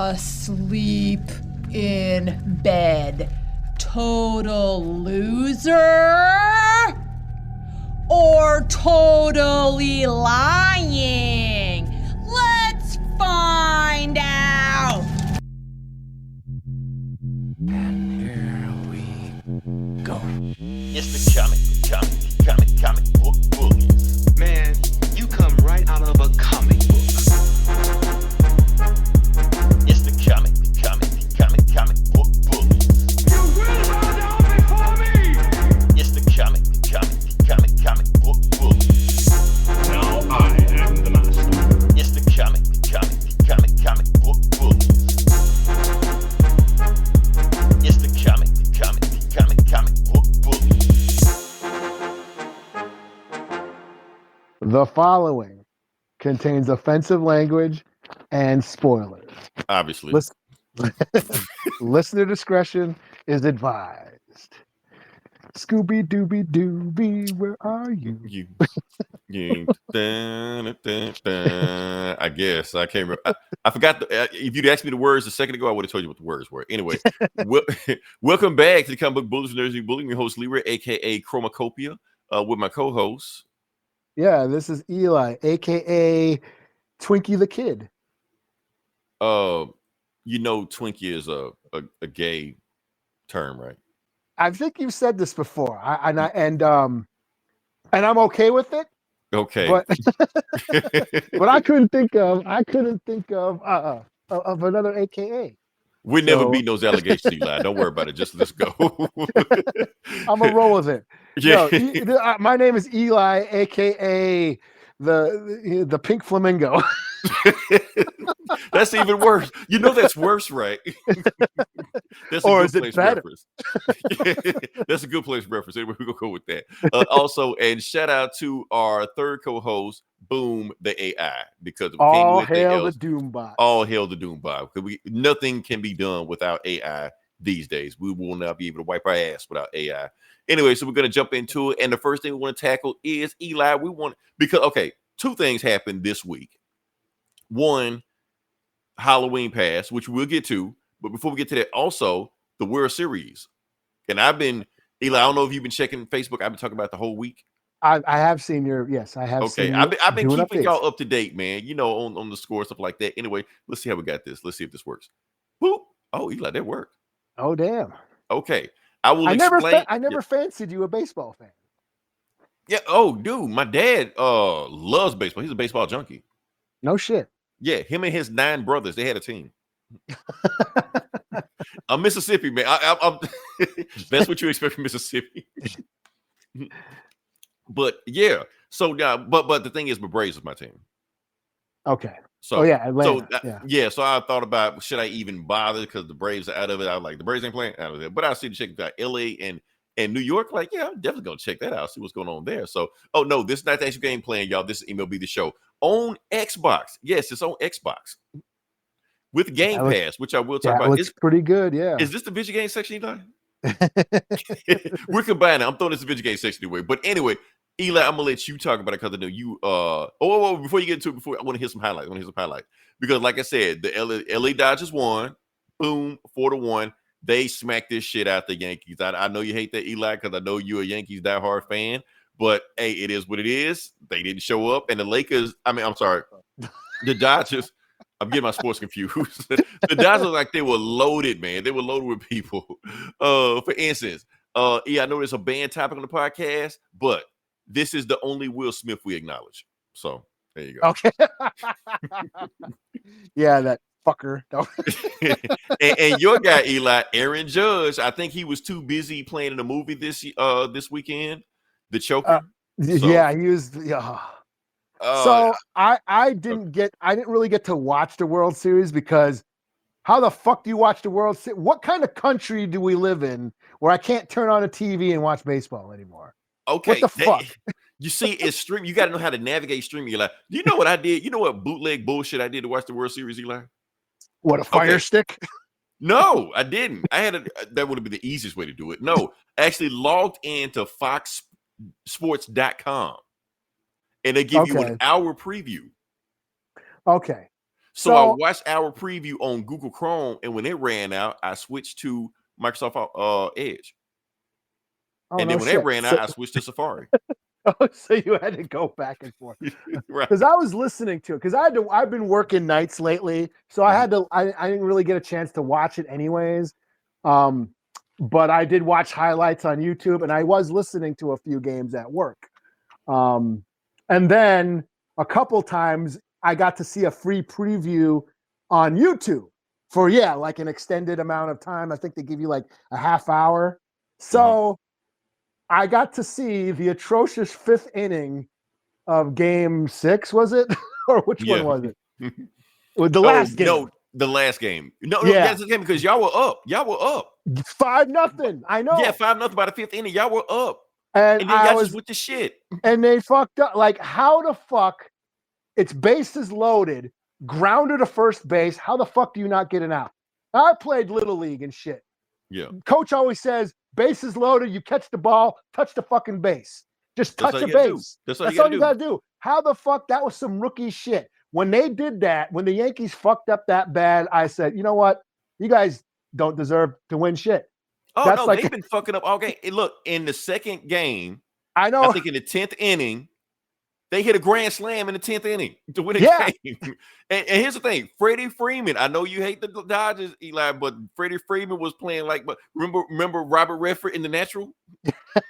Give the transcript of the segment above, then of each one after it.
asleep in bed. Total loser or totally lying? Let's find out. And here we go. It's the comic book bullies. Man, you come right out of a comic book. It's the comic book bullies. You will bow down before me! It's the comic book bullies. Now I am the master. It's the comic book bullies. It's the comic book bullies. The following contains offensive language and spoilers. Obviously. Listener discretion is advised. Scooby Dooby Dooby, where are you? I guess I can't remember. I forgot. If you'd asked me the words a second ago, I would have told you what the words were. Anyway, welcome back to the Comic Book Bullies and Nerds Bullying. Your host Leroy, aka Chromacopia, with my co-host. Yeah, this is Eli, aka Twinkie the Kid. Twinkie is a gay term, right? I think you've said this before, and I'm okay with it. Okay, but I couldn't think of another AKA. We never beat those allegations, Eli. Don't worry about it. Just let's go. I'm gonna roll with it. Yeah. No, my name is Eli, aka the Pink Flamingo. That's even worse. You know that's worse, right? That's or is it better? Reference. That's a good place reference. Anyway, we're gonna go with that. Also, and shout out to our third co-host, Boom the AI, because all hail the Doombot. All hail the Doombot. Because nothing can be done without AI these days. We will not be able to wipe our ass without AI. Anyway, so we're gonna jump into it, and the first thing we want to tackle is Eli. Two things happened this week. One, Halloween passed, which we'll get to. But before we get to that, also the World Series. And Eli, I don't know if you've been checking Facebook. I've been talking about it the whole week. I have seen your, yes, I have. Okay, seen I've been keeping updates. y'all up to date, man. On the score, stuff like that. Anyway, let's see how we got this. Let's see if this works. Whoop. Oh, Eli, that worked. Oh, damn. Okay. I never fancied you a baseball fan. Yeah. Oh, dude, my dad loves baseball. He's a baseball junkie. No shit. Yeah, him and his 9 brothers, they had a team. I'm Mississippi, man. That's what you expect from Mississippi. But yeah, so but the thing is, my Braves is my team. Okay. So Atlanta. So I thought about, should I even bother, because the Braves are out of it. I was like, the Braves ain't playing out of it. But I see the check out LA and New York. Like, yeah, I'm definitely gonna check that out, see what's going on there. So, oh no, this is not the actual game playing, y'all. This is MLB The Show on Xbox. Yes, it's on Xbox with Game Pass, which I will talk about. It's pretty good. Yeah. Is this the video game section, Eli? We're combining. I'm throwing this video game section anyway. But anyway, Eli, I'm gonna let you talk about it because I know you. Before you get into it, I want to hear some highlights. Because, like I said, the LA Dodgers won. Boom, 4-1. They smacked this shit out the Yankees. I know you hate that, Eli, because I know you're a Yankees diehard fan. But hey, it is what it is. They didn't show up, and the Lakers. The Dodgers. I'm getting my sports confused. The Dodgers, like, they were loaded, man. They were loaded with people. For instance, I know there's a banned topic on the podcast, but this is the only Will Smith we acknowledge. So there you go. Okay. Yeah, that fucker. No. and your guy, Eli, Aaron Judge, I think he was too busy playing in a movie this weekend. The Choker. Yeah, he was. So I didn't really get to watch the World Series, because how the fuck do you watch the World Series? What kind of country do we live in where I can't turn on a TV and watch baseball anymore? Okay. What the fuck? You see, it's stream. You got to know how to navigate streaming, Eli. You know what I did? You know what bootleg bullshit I did to watch the World Series, Eli? What, a Fire Stick? No, I didn't. That would have been the easiest way to do it. No, I actually logged into foxsports.com and they give you an hour preview. Okay. So I watched our preview on Google Chrome, and when it ran out, I switched to Microsoft Edge. And then when that ran out, I switched to Safari. So you had to go back and forth. Right. Because I was listening to it. Because I've been working nights lately, so I didn't really get a chance to watch it anyways. But I did watch highlights on YouTube, and I was listening to a few games at work. And then a couple times I got to see a free preview on YouTube for like an extended amount of time. I think they give you like a half hour. So I got to see the atrocious 5th inning of Game 6, was it? Or which one was it? With the last game. No, the last game. No, that's the game because y'all were up. 5-0. I know. Yeah, 5-0 by the 5th inning. Y'all were up. And then y'all just with the shit. And they fucked up. Like, how the fuck? It's bases loaded, grounded to first base. How the fuck do you not get an out? I played Little League and shit. Yeah. Coach always says, bases loaded, you catch the ball, touch the fucking base. Just touch the base. That's all you gotta do. How the fuck? That was some rookie shit. When they did that, when the Yankees fucked up that bad, I said, you know what? You guys don't deserve to win shit. Oh, no, they've been fucking up all game. Look, in the second game, I know. I think in the 10th inning, they hit a grand slam in the 10th inning to win a game. And here's the thing, Freddie Freeman. I know you hate the Dodgers, Eli, but Freddie Freeman was playing like. But remember Robert Redford in The Natural,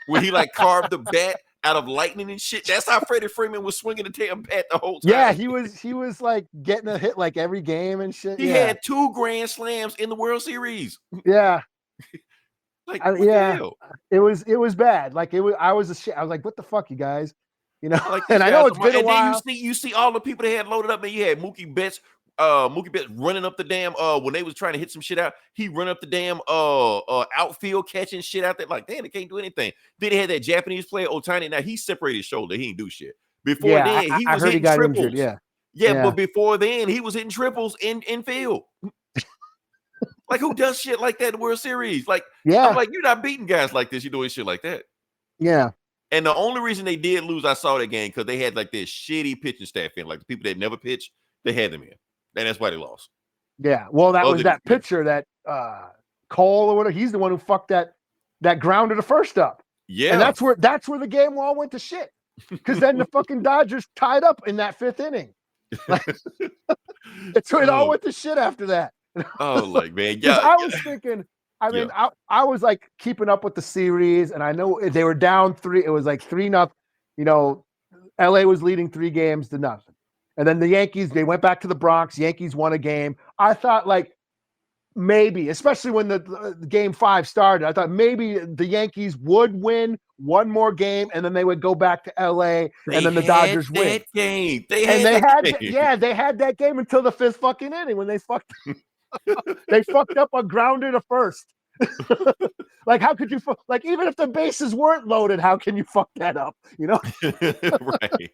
where he like carved the bat out of lightning and shit. That's how Freddie Freeman was swinging the damn bat the whole time. Yeah, he was like getting a hit like every game and shit. He had 2 grand slams in the World Series. Yeah. Like, it was bad. Like I was like, what the fuck, you guys? You know, like, and I know it's been a while. Then you see all the people they had loaded up, and you had Mookie Betts running up the damn when they was trying to hit some shit out. He run up the damn outfield catching shit out there. Like, damn, they can't do anything. Then they had that Japanese player Otani. Now he separated his shoulder. He ain't do shit. Before then, he was hitting triples. Injured, yeah, but before then, he was hitting triples in field. Like, who does shit like that in the World Series? Like, I'm like, you're not beating guys like this. You're doing shit like that. Yeah. And the only reason they did lose, I saw that game, because they had like this shitty pitching staff in. Like the people that never pitch, they had them in. And that's why they lost. Yeah. Well, that was that pitcher, that Cole or whatever. He's the one who fucked that grounder to first up. Yeah. And that's where the game all went to shit. Because then the fucking Dodgers tied up in that 5th inning. It's where it all went to shit after that. Oh, like, man. Yeah. I was thinking, I was like keeping up with the series, and I know they were down 3. It was like 3-0. You know, LA was leading 3-0. And then the Yankees, they went back to the Bronx. Yankees won a game. I thought, like, maybe, especially when the game 5 started, I thought maybe the Yankees would win one more game, and then they would go back to LA, and then the Dodgers win. Game. They had that game until the 5th fucking inning when they fucked. They fucked up a grounder to first. Like, how could you like, even if the bases weren't loaded, how can you fuck that up? You know? Right.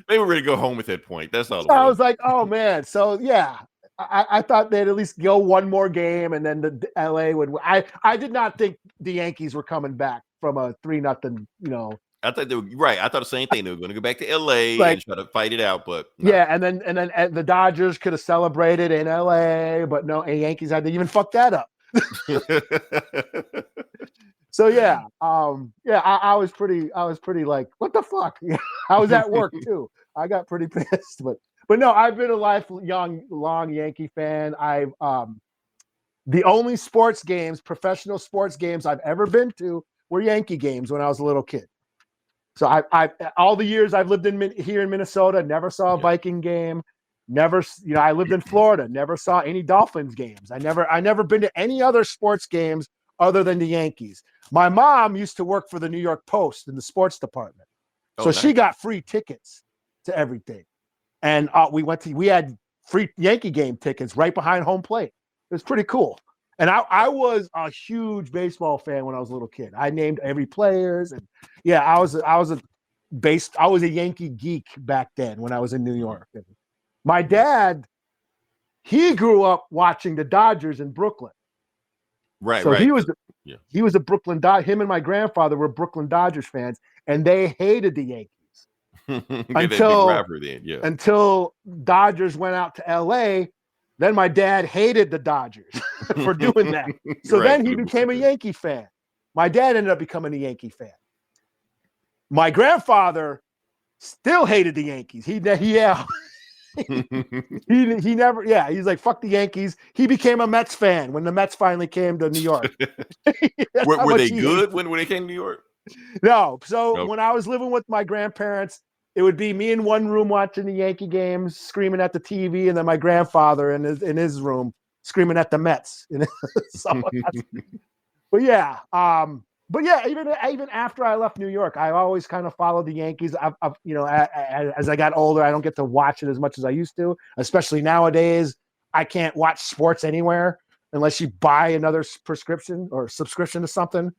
They were ready to go home at that point. That's all. So I was like, oh man. So yeah, I thought they'd at least go one more game, and then the LA would. I did not think the Yankees were coming back from a 3-0. You know. I thought they were right. I thought the same thing. They were going to go back to LA and try to fight it out, but no. Yeah, and then the Dodgers could have celebrated in LA, but no, and Yankees had to even fuck that up. So yeah, I was pretty like, what the fuck? I was at work too. I got pretty pissed, but no, I've been a long Yankee fan. I've the only professional sports games I've ever been to were Yankee games when I was a little kid. So I all the years I've lived here in Minnesota, never saw a Viking game. Never, I lived in Florida, never saw any Dolphins games. I never been to any other sports games other than the Yankees. My mom used to work for the New York Post in the sports department. So she got free tickets to everything. And we had free Yankee game tickets right behind home plate. It was pretty cool. And I was a huge baseball fan when I was a little kid. I named every players, and I was a Yankee geek back then when I was in New York. And my dad, he grew up watching the Dodgers in Brooklyn. Right. So right. he was a Brooklyn Dodger. Him and my grandfather were Brooklyn Dodgers fans, and they hated the Yankees. Get that big until rivalry then, yeah. until Dodgers went out to LA. Then my dad hated the Dodgers for doing that. So Right, then he became a Yankee fan. My dad ended up becoming a Yankee fan. My grandfather still hated the Yankees. He never, he's like, fuck the Yankees. He became a Mets fan when the Mets finally came to New York. Were they good when they came to New York? No. So Nope. when I was living with my grandparents, it would be me in one room watching the Yankee games, screaming at the TV, and then my grandfather in his room screaming at the Mets. But yeah, even after I left New York, I always kind of followed the Yankees. As I got older, I don't get to watch it as much as I used to, especially nowadays. I can't watch sports anywhere unless you buy another prescription or subscription to something.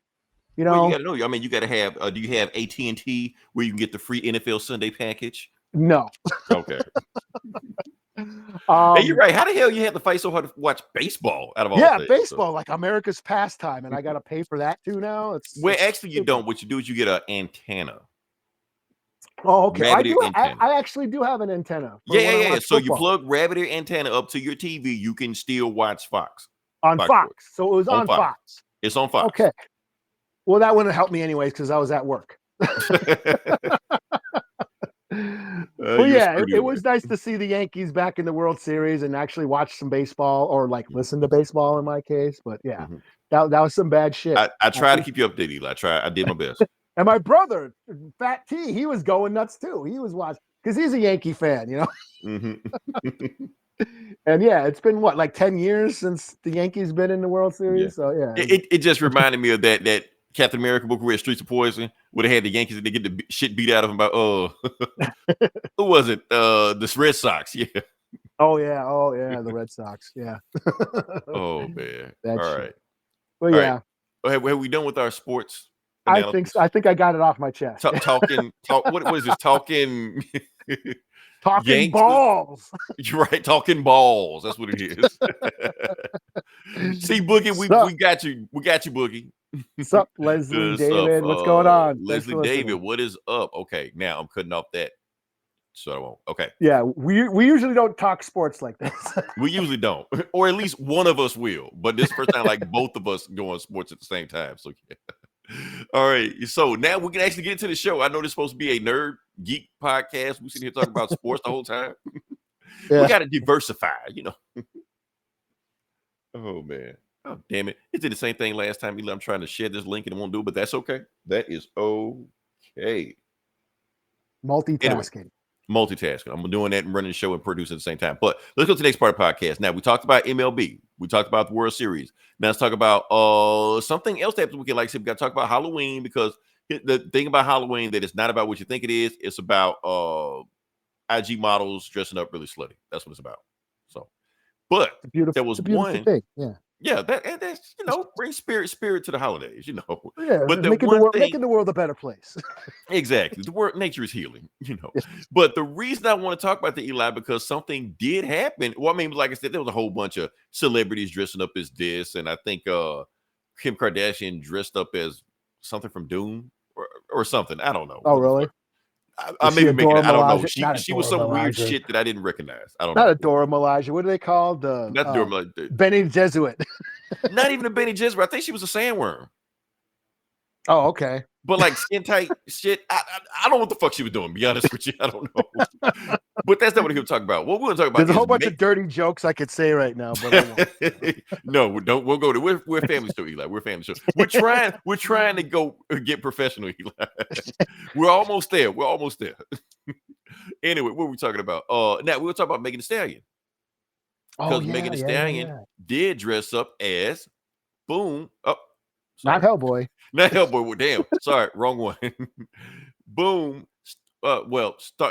Well, you got to know. I mean, you got to have. Do you have AT&T where you can get the free NFL Sunday package? No. Okay. Hey, you're right. How the hell you have to fight so hard to watch baseball out of all things? Baseball, like America's pastime, and I got to pay for that too now. Actually, you don't. What you do is you get an antenna. Oh, okay. I actually do have an antenna. Yeah. So you plug rabbit ear antenna up to your TV, you can still watch Fox. On Fox. So it was on Fox. It's on Fox. Okay. Well, that wouldn't help me anyways because I was at work. Well, yeah, it was nice to see the Yankees back in the World Series and actually watch some baseball or like listen to baseball in my case. But yeah, that was some bad shit. I tried to keep you updated, Eli. I did my best. And my brother, Fat T, he was going nuts too. He was watching because he's a Yankee fan, And yeah, it's been like 10 years since the Yankees been in the World Series. Yeah. So yeah, it just reminded me of that Captain America book where Streets of Poison, where they had the Yankees and they get the shit beat out of them by who was it? The Red Sox, yeah. Oh yeah, the Red Sox, yeah. Oh man. All right. Well, yeah. Right. Have we done with our sports? I think so. I think I got it off my chest. What is this? Talking Yanks balls. You're right, talking balls. That's what it is. See, Boogie, we got you. We got you, Boogie. What's up, Leslie David? What's going on? Leslie David, what is up? Okay, now I'm cutting off that. So I won't. Okay. Yeah, we usually don't talk sports like this. We usually don't. Or at least one of us will. But this first time, like both of us go on sports at the same time. So yeah. All right. So now we can actually get into the show. I know this is supposed to be a nerd geek podcast. We sit here talking about sports the whole time. Yeah. We got to diversify, Oh man. Oh damn it. It did the same thing last time. I'm trying to share this link and it won't do it, but that's okay. That is okay. Multitasking. Multitasking. I'm doing that and running the show and producing at the same time. But let's go to the next part of the podcast. Now, we talked about MLB. We talked about the World Series. Now let's talk about something else that happens weekend. Like I said, we got to talk about Halloween because the thing about Halloween that it's not about what you think it is. It's about IG models dressing up really slutty. That's what it's about. So, but there was one thing. Yeah. Yeah, that's bring spirit to the holidays, Yeah, but making the world a better place. Exactly. The word nature is healing, But the reason I want to talk about the Eli because something did happen. Well, I mean, like I said, there was a whole bunch of celebrities dressing up as this, and I think Kim Kardashian dressed up as something from Doom or something. I don't know. Oh, really? I may be making it. I don't know. She was some weird shit that I didn't recognize. I don't know. Not a Dora Milaje. What are they called? Not Dora Milaje. Benny Jesuit. Not even a Benny Jesuit. I think she was a sandworm. Oh, okay. But like skin tight shit. I don't know what the fuck she was doing. To be honest with you, I don't know. But that's not what he'll talk about. What we're going to talk about. There's a whole bunch of dirty jokes I could say right now, but I won't. No, we don't. We'll go to. We're family show, Eli. We're family show. We're trying to go get professional, Eli. We're almost there. Anyway, what are we talking about? Now we'll talk about Meg Thee Stallion. Because Meg Thee Stallion did dress up as boom. Oh, not Hellboy. Not Hellboy. Well, damn. Sorry, wrong one. Boom.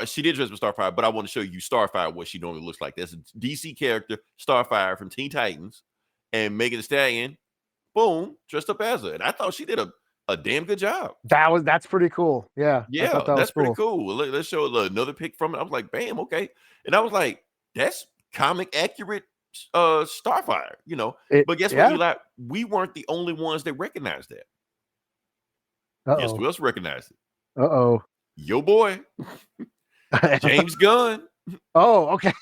She did dress as Starfire, but I want to show you Starfire, what she normally looks like. That's a DC character, Starfire from Teen Titans, and Meg Thee Stallion, boom, dressed up as her. And I thought she did a damn good job. That's pretty cool. Yeah. Yeah, that's pretty cool. Let's show another pic from it. I was like, bam, okay. And I was like, that's comic accurate Starfire, But guess what, Eli? We weren't the only ones that recognized that. Guess who else recognized it? Your boy, James Gunn. Oh, okay.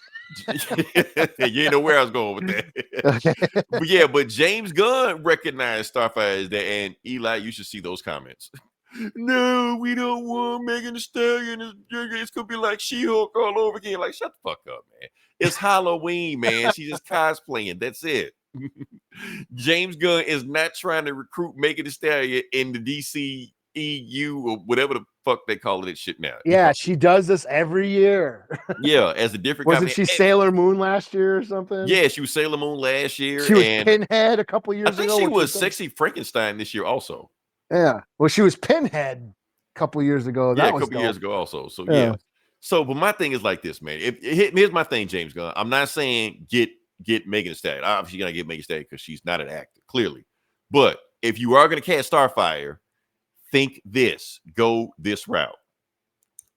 You know where I was going with that. But yeah, but James Gunn recognized Starfire as that, and Eli, you should see those comments. No, we don't want Megan Thee Stallion. It's gonna be like She-Hulk all over again. Like, shut the fuck up, man. It's Halloween, man. She's just cosplaying. That's it. James Gunn is not trying to recruit Megan Thee Stallion in the DC EU or whatever the fuck they call it shit now. Yeah, she does this every year. Yeah, as a different Wasn't company. she Sailor Moon last year or something? Yeah, she was Sailor Moon last year. She was and Pinhead a couple years I think ago. she was Sexy Frankenstein this year also. Yeah. Well, she was Pinhead a couple years ago. Yeah, That a was couple dope. years ago also. So Yeah. yeah. So, but my thing is like this, man. Here's my thing, James Gunn. I'm not saying get Megan Thee Stallion. Obviously, you're gonna get Megan Thee Stallion because she's not an actor, clearly. But if you are gonna cast Starfire, think this. Go this route.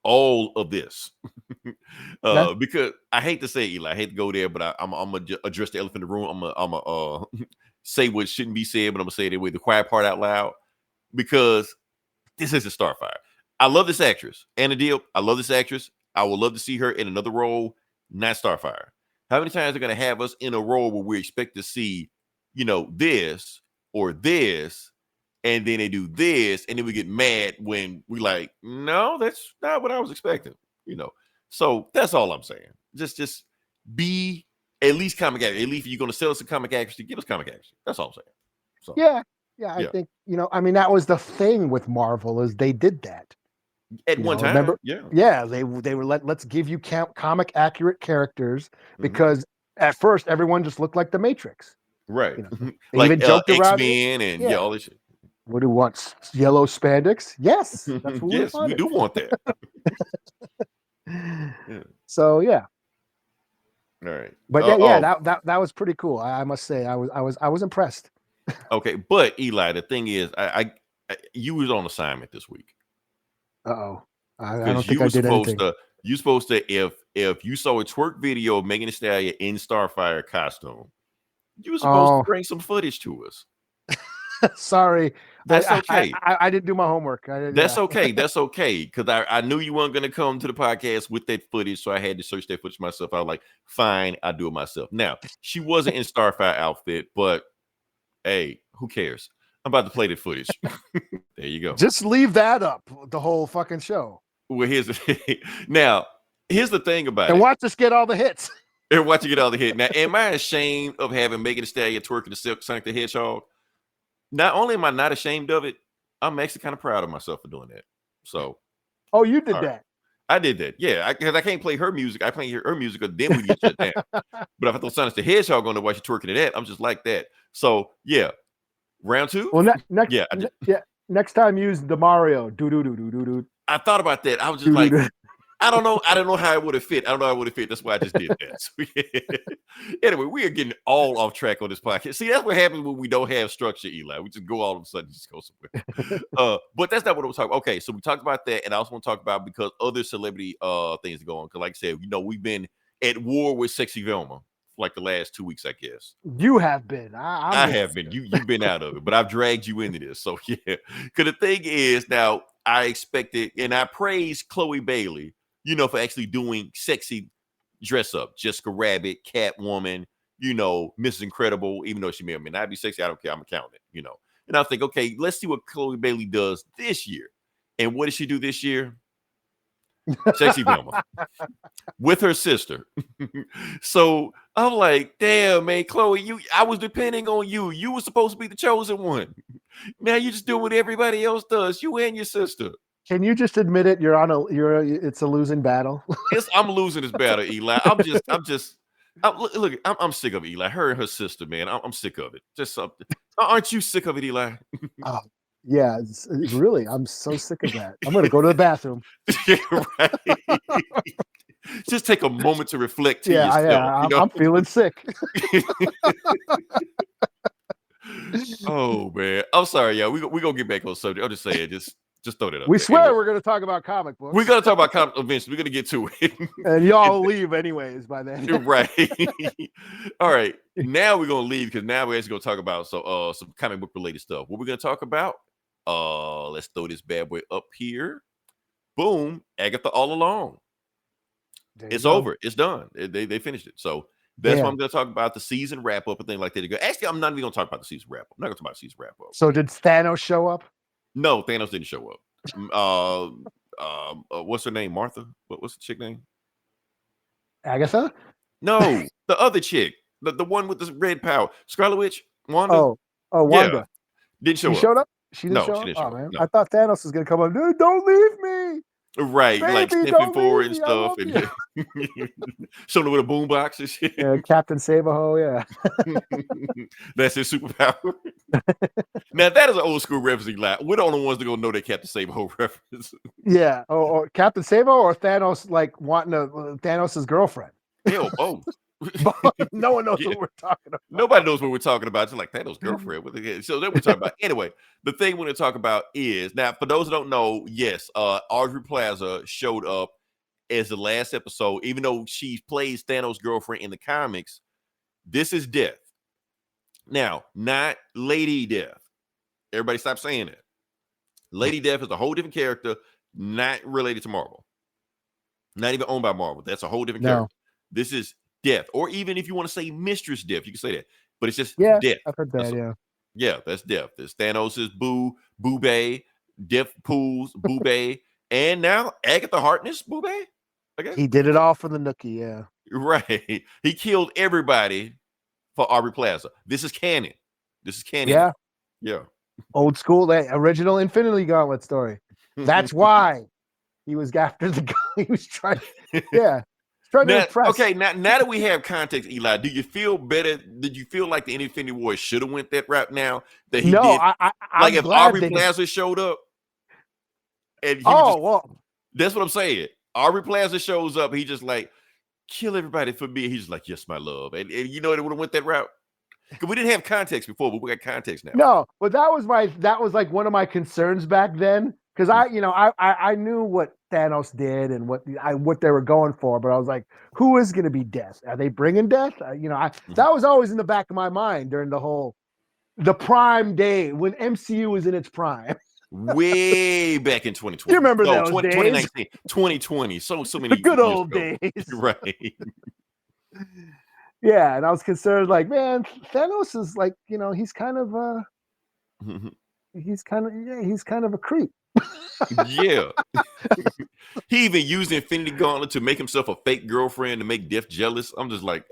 All of this. Because I hate to say, Eli, I hate to go there, but I'm gonna address the elephant in the room. I'm gonna say what shouldn't be said, but I'm gonna say it with the quiet part out loud. Because this isn't Starfire. I love this actress. Anna Diop, I love this actress. I would love to see her in another role, not Starfire. How many times are going to have us in a role where we expect to see, this or this, and then they do this, and then we get mad when we like, no, that's not what I was expecting, So that's all I'm saying. Just be at least comic actor. At least if you're going to sell us a comic actress, give us comic actress. That's all I'm saying. So Yeah, I think, that was the thing with Marvel is they did that. At one time, remember? Yeah, they were let's give you comic accurate characters because at first everyone just looked like the Matrix. Right. They Like even joked around X-Men and all this shit. What do you want? Yellow spandex? Yes, that's what yes, we do want that. Yeah. So yeah. All right. But that was pretty cool. I must say, I was impressed. Okay, but Eli, the thing is, I you was on assignment this week. I don't think I did anything. You supposed to if you saw a twerk video of Megan Thee Stallion in Starfire costume, you were supposed to bring some footage to us. Sorry, that's okay. I didn't do my homework. That's okay. That's okay. Because I knew you weren't going to come to the podcast with that footage, so I had to search that footage myself. I was like, fine, I'll do it myself. Now, she wasn't in Starfire outfit, but hey, who cares? I'm about to play the footage. There you go. Just leave that up the whole fucking show. Well, here's the thing about it. And watch us get all the hits. And watch you get all the hits. Now, am I ashamed of having Megan Thee Stallion twerking the Sonic the Hedgehog? Not only am I not ashamed of it, I'm actually kind of proud of myself for doing that. So, you did that. I did that, yeah. Because I can't play her music. I play her music, because then we get shut down. But if I throw Sonic the Hedgehog on to watch you twerking to that, I'm just like that. So, yeah. Round two. Well, next time use the Mario. Do. I thought about that. I was just like, I don't know. I don't know how it would have fit. That's why I just did that. So, anyway, we are getting all off track on this podcast. See, that's what happens when we don't have structure, Eli. We just go all of a sudden, just go somewhere. But that's not what we're talking about. Okay, so we talked about that, and I also want to talk about because other celebrity things go on. Because, like I said, we've been at war with Sexy Velma for like the last 2 weeks, I guess. You have been. I have been. You've been out of it, but I've dragged you into this. So yeah. Because the thing is, now I expected, and I praise Chloe Bailey, for actually doing sexy dress up. Jessica Rabbit, Catwoman, Mrs. Incredible, even though she may or may not be sexy, I don't care. I'm counting it, And I think, okay, let's see what Chloe Bailey does this year. And what did she do this year? Sexy Velma with her sister. So I'm like, damn, man, Chloe, I was depending on you. You were supposed to be the chosen one. Now you just do what everybody else does. You and your sister. Can you just admit it? It's a losing battle. I'm losing this battle, Eli. I'm sick of Eli. Her and her sister, man. I'm sick of it. Just something. Aren't you sick of it, Eli? Oh, yeah, it's really. I'm so sick of that. I'm gonna go to the bathroom. Right. Just take a moment to reflect to yourself. Yeah, I'm feeling sick. Oh man, I'm sorry, y'all. We gonna get back on the subject. I'm just saying, just throw that up. We swear we're going to talk about comic books. We're going to talk about comic eventually. We're going to get to it. And y'all leave anyways by then. Right. All right. Now we're going to leave because now we're actually going to talk about some comic book related stuff. What we're going to talk about? Let's throw this bad boy up here. boom, Agatha all along. There you It's go. over. It's done. They finished it. So that's why Yeah. I'm going to talk about the season wrap up and things like that. Actually, I'm not even going to talk about the season wrap up. I'm not going to talk about the season wrap up. So did Thanos show up? No, Thanos didn't show up. What's her name? Martha? What's the chick name? Agatha? No, the other chick, the one with the red power, Scarlet Witch, Wanda. Oh, Yeah, Wanda. didn't show She up. showed up? She didn't No, show she up? didn't show Oh, up. man. No. I thought Thanos was going to come up. Dude, don't leave me. Right, like Baby, stepping don't forward leave and me. I stuff, love and showing with a boombox and shit. Yeah, Captain Saberho, yeah. That's his superpower. Now that is an old school reference. Like, we're the only ones that gonna know that Captain Save-A-Ho reference. Yeah. Or Captain Saberho or Thanos, like, wanting Thanos' girlfriend. Hell, both. No one knows Yeah. what we're talking about. Nobody knows what we're talking about. It's like Thanos' girlfriend. So that we're talking about. Anyway, the thing we're going to talk about is, now for those who don't know, yes, Audrey Plaza showed up as the last episode, even though she plays Thanos' girlfriend in the comics. This is Death. Now, not Lady Death. Everybody stop saying that. Lady Death is a whole different character, not related to Marvel. Not even owned by Marvel. That's a whole different character. This is Death. Or even if you want to say Mistress Death, you can say that. But it's just Death. I've heard that, yeah. Yeah, that's Death. There's Thanos' Boobay, Death Pools, Boobay, and now Agatha Harkness, Boobay. Okay. He did it all for the Nookie, yeah. Right. He killed everybody for Aubrey Plaza. This is canon. Yeah. Yeah. Old school, that original Infinity Gauntlet story. That's why he was after the guy. He was trying. Yeah. Trying to impress. Okay, now that we have context, Eli, do you feel better? Did you feel like the Infinity War should have went that route now that he did? I'm like if glad Aubrey Plaza showed up, and he well, that's what I'm saying. Aubrey Plaza shows up, he just like kill everybody for me. He's just like, yes, my love, and you know it would have went that route because we didn't have context before, but we got context now. No, but that was like one of my concerns back then. Because I knew what Thanos did and what they were going for, but I was like, who is going to be Death? Are they bringing Death? That was always in the back of my mind during the prime day when MCU was in its prime. Way back in 2020. You remember those days? 2019, 2020. So many the good old ago. days, right? Yeah, and I was concerned, like, man, Thanos is like, he's kind of a creep. Yeah. He even used the Infinity Gauntlet to make himself a fake girlfriend to make Death jealous. I'm just like,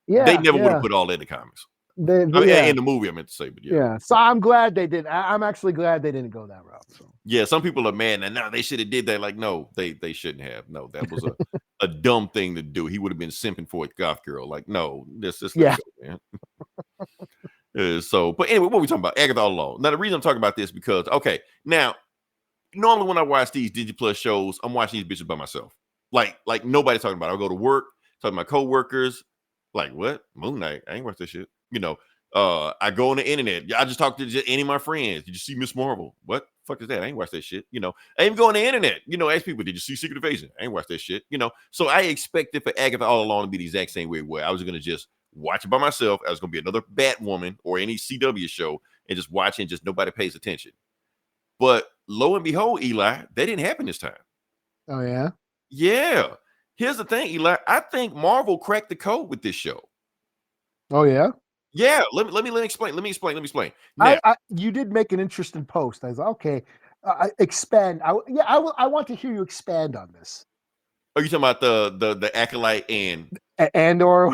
they never would have put all that in the comics. In the movie, I meant to say, but yeah. So I'm glad they didn't. I'm actually glad they didn't go that route. So. Yeah, some people are mad and now they should have did that. Like, no, they shouldn't have. No, that was a dumb thing to do. He would have been simping for a goth girl. Like, no, this go, man. But anyway, what are we talking about? Agatha all along. Now, the reason I'm talking about this is because, okay, now, normally when I watch these Disney Plus shows, I'm watching these bitches by myself. Like nobody's talking about it. I'll go to work, talking to my coworkers. Like, what? Moon Knight? I ain't watch this shit. I go on the internet. I just talk to any of my friends. Did you see Miss Marvel? What the fuck is that? I ain't watch that shit. I even go on the internet. Ask people, did you see Secret Invasion? I ain't watch that shit. So I expected for Agatha all along to be the exact same way where I was going to just watch it by myself. I was going to be another Batwoman or any CW show and just watch it and just nobody pays attention. But lo and behold, Eli, that didn't happen this time. Oh, yeah? Yeah. Here's the thing, Eli. I think Marvel cracked the code with this show. Oh, yeah? Yeah. Let me explain. Now, you did make an interesting post. I was like, okay, expand. I want to hear you expand on this. Are you talking about the Acolyte and Andor?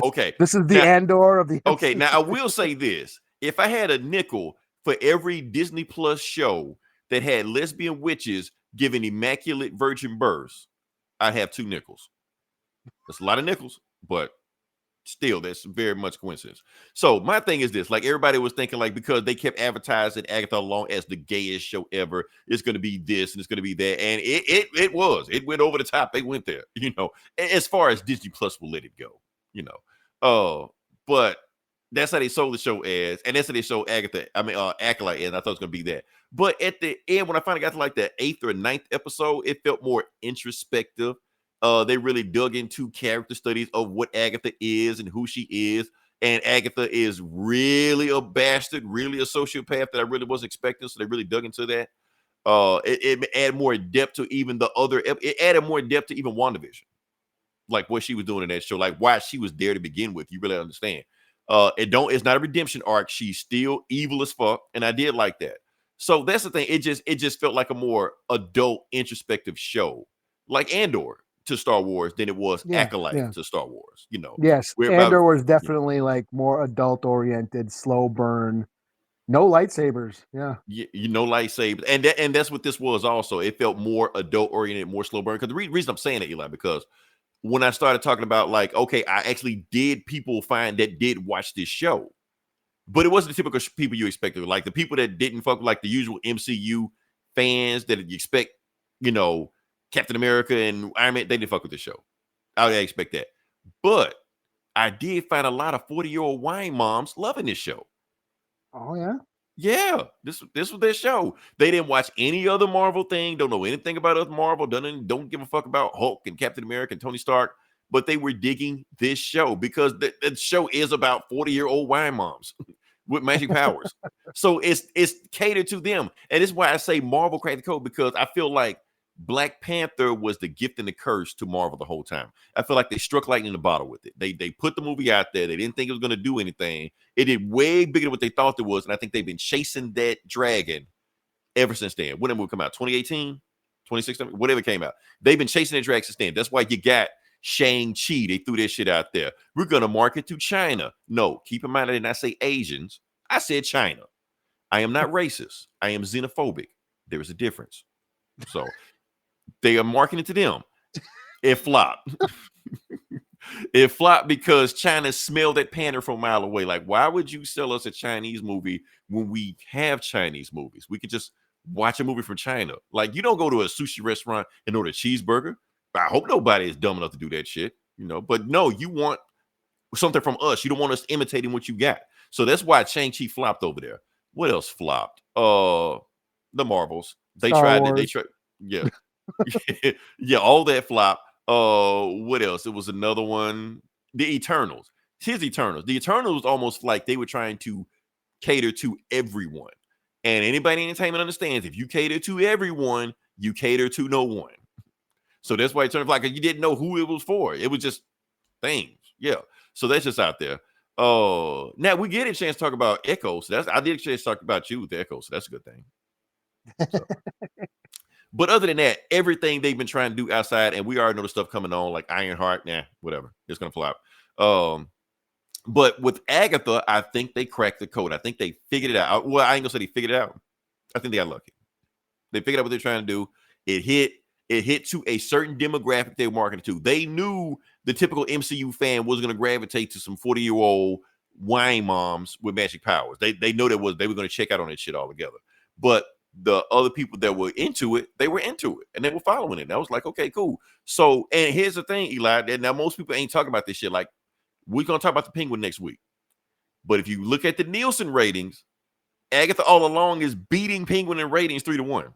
Okay. This is the Andor of the MCU. Okay, now I will say this. If I had a nickel for every Disney Plus show that had lesbian witches giving immaculate virgin births, I'd have 2 nickels. That's a lot of nickels, but still, that's very much coincidence. So my thing is this, like everybody was thinking, like, because they kept advertising Agatha along as the gayest show ever, it's going to be this and it's going to be that. And it went over the top. They went there, as far as Disney Plus will let it go, but that's how they sold the show as, and that's how they showed Acolyte, and I thought it was going to be that. But at the end, when I finally got to like the 8th or 9th episode, it felt more introspective. They really dug into character studies of what Agatha is and who she is. And Agatha is really a bastard, really a sociopath that I really wasn't expecting. So they really dug into that. It added more depth to even the other. It added more depth to even WandaVision, like what she was doing in that show, like why she was there to begin with. You really understand. It's not a redemption arc. She's still evil as fuck, and I did like that. So that's the thing. It just felt like a more adult, introspective show, like Andor to Star Wars than it was Acolyte to Star Wars. Yes, We're Andor was definitely like more adult oriented, slow burn, no lightsabers. Yeah, lightsabers, and that's what this was. Also, it felt more adult oriented, more slow burn. Because the reason I'm saying that, Eli, because when I started talking about like, okay, I actually did people find that did watch this show. But it wasn't the typical people you expected. Like the people that didn't fuck with like the usual MCU fans that you expect, Captain America and Iron Man, they didn't fuck with the show. I would expect that. But I did find a lot of 40-year-old wine moms loving this show. Oh, yeah? Yeah, this was their show. They didn't watch any other Marvel thing, don't know anything about other Marvel, don't give a fuck about Hulk and Captain America and Tony Stark, but they were digging this show because the show is about 40-year-old wine moms with magic powers. So it's catered to them. And it's why I say Marvel cracked the code, because I feel like Black Panther was the gift and the curse to Marvel the whole time. I feel like they struck lightning in the bottle with it. They put the movie out there. They didn't think it was going to do anything. It did way bigger than what they thought it was. And I think they've been chasing that dragon ever since then. When did the movie come out? 2018? 2016? Whatever came out. They've been chasing that dragon since then. That's why you got Shang-Chi. They threw that shit out there. We're going to market to China. No, keep in mind I did not say Asians. I said China. I am not racist. I am xenophobic. There is a difference. So they are marketing to them. It flopped. It flopped because China smelled that Panther from a mile away. Like, why would you sell us a Chinese movie when we have Chinese movies? We could just watch a movie from China. Like, you don't go to a sushi restaurant and order a cheeseburger. I hope nobody is dumb enough to do that shit, But no, you want something from us. You don't want us imitating what you got. So that's why Shang-Chi flopped over there. What else flopped? The Marvels. They tried it. Yeah. Yeah, all that flop. What else? It was another one. The Eternals. Here's Eternals. The Eternals was almost like they were trying to cater to everyone. And anybody in entertainment understands if you cater to everyone, you cater to no one. So that's why Eternals, like, you didn't know who it was for. It was just things. Yeah. So that's just out there. Now we get a chance to talk about Echo. So I did a chance to talk about you with Echo. So that's a good thing. So. But other than that, everything they've been trying to do outside, and we already know the stuff coming on, like Ironheart, whatever. It's gonna flop. But with Agatha, I think they cracked the code. I think they figured it out. Well, I ain't gonna say they figured it out. I think they got lucky. They figured out what they're trying to do. It hit to a certain demographic they were marketing to. They knew the typical MCU fan was gonna gravitate to some 40-year-old wine moms with magic powers. They know they were gonna check out on that shit altogether. But the other people that were into it, they were into it and they were following it. And I was like, okay, cool. So, and here's the thing, Eli, that now most people ain't talking about this shit. Like, we're going to talk about the Penguin next week. But if you look at the Nielsen ratings, Agatha all along is beating Penguin in ratings 3-1.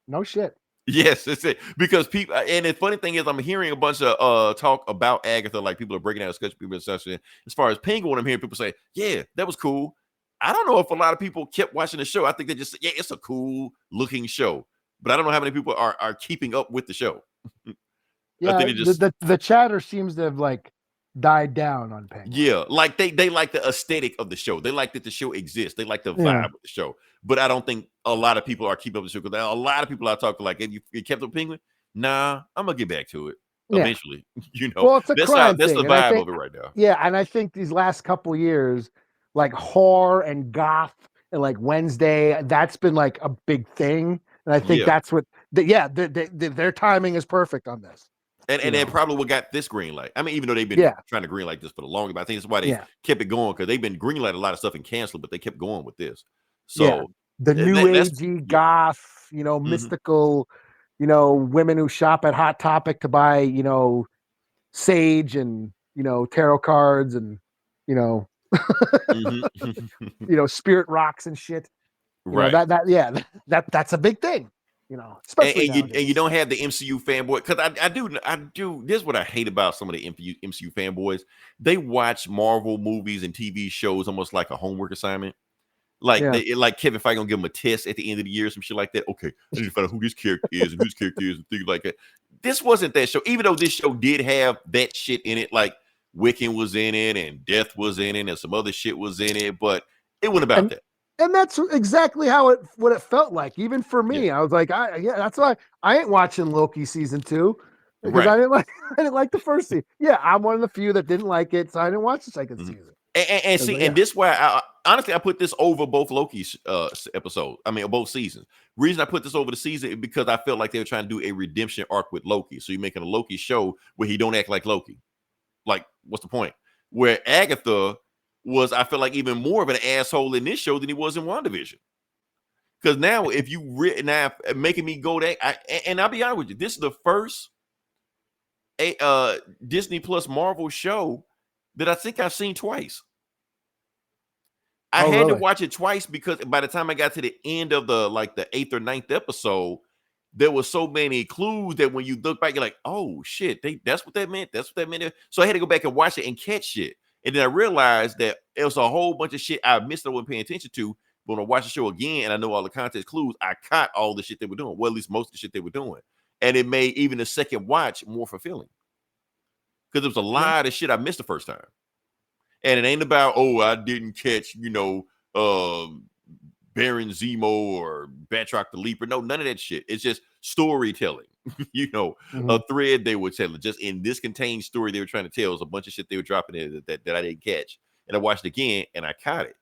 No shit. Yes, that's it. Because people, and the funny thing is, I'm hearing a bunch of talk about Agatha, like people are breaking out discussion, people and such. As far as Penguin, I'm hearing people say, yeah, that was cool. I don't know if a lot of people kept watching the show. I think they just said, yeah, it's a cool looking show. But I don't know how many people are keeping up with the show. Yeah, I think the chatter seems to have like died down on Penguin. Yeah, like they like the aesthetic of the show. They like that the show exists. They like the vibe of the show. But I don't think a lot of people are keeping up with the show, because a lot of people I talk to, like, have you kept up with Penguin? Nah, I'm gonna get back to it eventually. Well, it's a crime that's thing, the vibe of it right now. Yeah, and I think these last couple years, like horror and goth and like Wednesday, that's been like a big thing. And I think that's what, their timing is perfect on this. And they probably what got this green light. I mean, even though they've been trying to green light this for the longest, but I think that's why they kept it going, because they've been green light a lot of stuff and canceled, but they kept going with this. So the new agey goth, mystical, women who shop at Hot Topic to buy, sage and, tarot cards and, spirit rocks and shit. Right. That's a big thing. Especially and you don't have the MCU fanboy, because I do. This is what I hate about some of the MCU fanboys. They watch Marvel movies and TV shows almost like a homework assignment. Like Yeah. like Kevin Feige gonna give him a test at the end of the year, some shit like that. Okay, I need to find out who this character is and whose character is and things like that. This wasn't that show, even though this show did have that shit in it, like Wiccan was in it and Death was in it and some other shit was in it, but it wasn't about that. And that's exactly what it felt like. Even for me, Yeah. I was like, that's why I ain't watching Loki season 2 because Right. I didn't like the first season. Yeah, I'm one of the few that didn't like it, so I didn't watch the second season. And see, and this why honestly I put this over both Loki's episodes. I mean, both seasons. Reason I put this over the season is because I felt like they were trying to do a redemption arc with Loki. So you're making a Loki show where he don't act like Loki. Like, what's the point? Where Agatha was, I feel like, even more of an asshole in this show than he was in WandaVision. Because now, if you now making me go that, and I'll be honest with you, this is the first Disney Plus Marvel show that I think I've seen twice. I had to watch it twice because by the time I got to the end of the 8th or 9th episode, there were so many clues that when you look back, you're like, oh shit, that's what that meant. That's what that meant. So I had to go back and watch it and catch shit. And then I realized that it was a whole bunch of shit I missed that I wasn't paying attention to. But when I watch the show again and I know all the context clues, I caught all the shit they were doing. Well, at least most of the shit they were doing. And it made even the second watch more fulfilling. Because there was a lot of shit I missed the first time. And it ain't about, I didn't catch, Baron Zemo or Batroc the Leaper. No, none of that shit. It's just storytelling. A thread they were telling. Just in this contained story they were trying to tell. It was a bunch of shit they were dropping in that I didn't catch. And I watched it again and I caught it.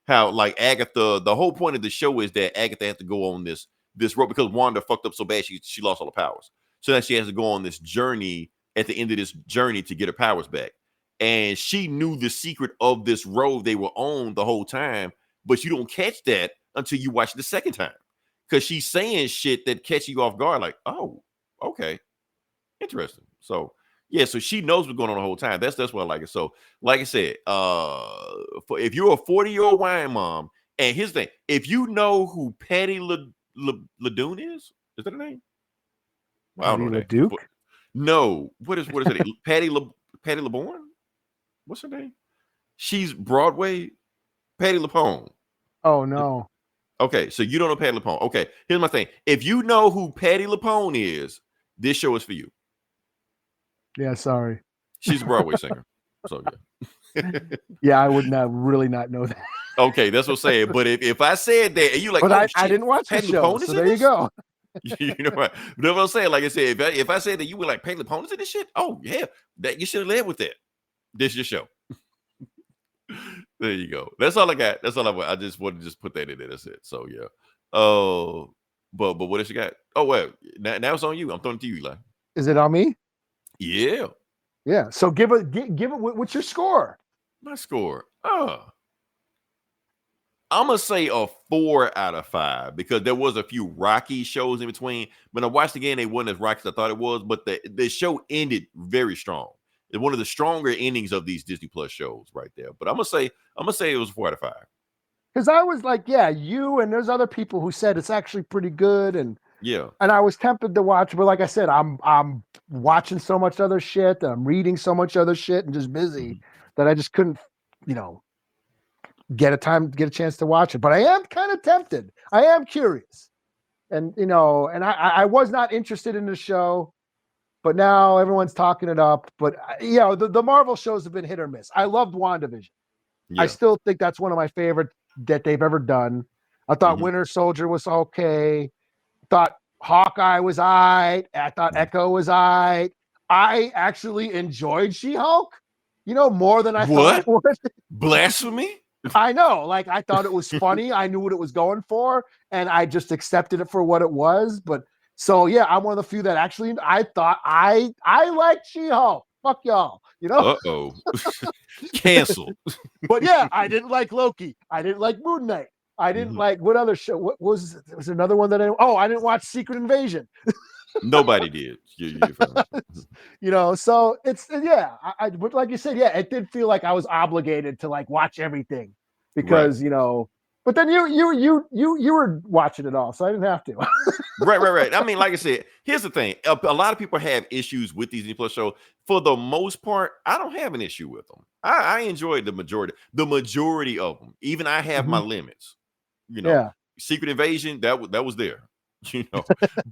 How like Agatha, the whole point of the show is that Agatha has to go on this road because Wanda fucked up so bad she lost all the powers. So now she has to go on this journey at the end of this journey to get her powers back. And she knew the secret of this road they were on the whole time, but you don't catch that until you watch it the second time. Because she's saying shit that catch you off guard, like, oh, okay. Interesting. So yeah, so she knows what's going on the whole time. That's what I like it. So, like I said, if you're a 40-year-old wine mom, and here's the thing, if you know who Patty LaDune is that her name? Well, I don't know that. Duke? No, what is it? Patty LaBorn? What's her name? She's Broadway. Patty LaPone. Oh no. Okay, so you don't know Patty LaPone. Okay, here's my thing. If you know who Patty LaPone is, this show is for you. Yeah, sorry. She's a Broadway singer. So yeah. Yeah, I would really not know that. Okay, that's what I'm saying. But if I said that and you like, but I didn't watch Patty the show, so there you go. You know what? You know what I'm saying? Like I said, if I said that you were like Patty LaPone is in this shit, oh yeah, that you should have led with that. This is your show. There you go. That's all I got. That's all I want. I just wanted to just put that in there. That's it. So yeah. Oh, but what else you got? Oh well, now it's on you. I'm throwing it to you, Eli. Is it on me? Yeah. Yeah. So give it. What's your score? My score. I'm gonna say a 4 out of 5 because there was a few rocky shows in between. When I watched again, they wasn't as rocky as I thought it was, but the show ended very strong. It's one of the stronger endings of these Disney Plus shows right there. But I'm gonna say it was 4 out of 5. Because I was like, yeah, you and there's other people who said it's actually pretty good, and yeah, and I was tempted to watch, but like I said, I'm watching so much other shit, and I'm reading so much other shit, and just busy that I just couldn't, get a chance to watch it. But I am kind of tempted. I am curious, and and I was not interested in the show. But now everyone's talking it up. But the Marvel shows have been hit or miss. I loved WandaVision. Yeah. I still think that's one of my favorite that they've ever done. I thought Winter Soldier was okay. I thought Hawkeye was all right. I thought Echo was all right. I actually enjoyed She-Hulk, more than I thought I would. Blasphemy? I know. Like, I thought it was funny. I knew what it was going for, and I just accepted it for what it was. But so yeah, I'm one of the few that actually I thought I liked She-Hulk. Fuck y'all, Uh-oh. Cancel. But yeah, I didn't like Loki. I didn't like Moon Knight. I didn't like what other show? What was another one that I didn't watch Secret Invasion. Nobody did. So it's but like you said, yeah, it did feel like I was obligated to like watch everything because But then you were watching it all, so I didn't have to. Right. I mean, like I said, here's the thing: a lot of people have issues with these Disney Plus shows. For the most part, I don't have an issue with them. I enjoyed the majority of them. Even I have my limits. Yeah. Secret Invasion that was there.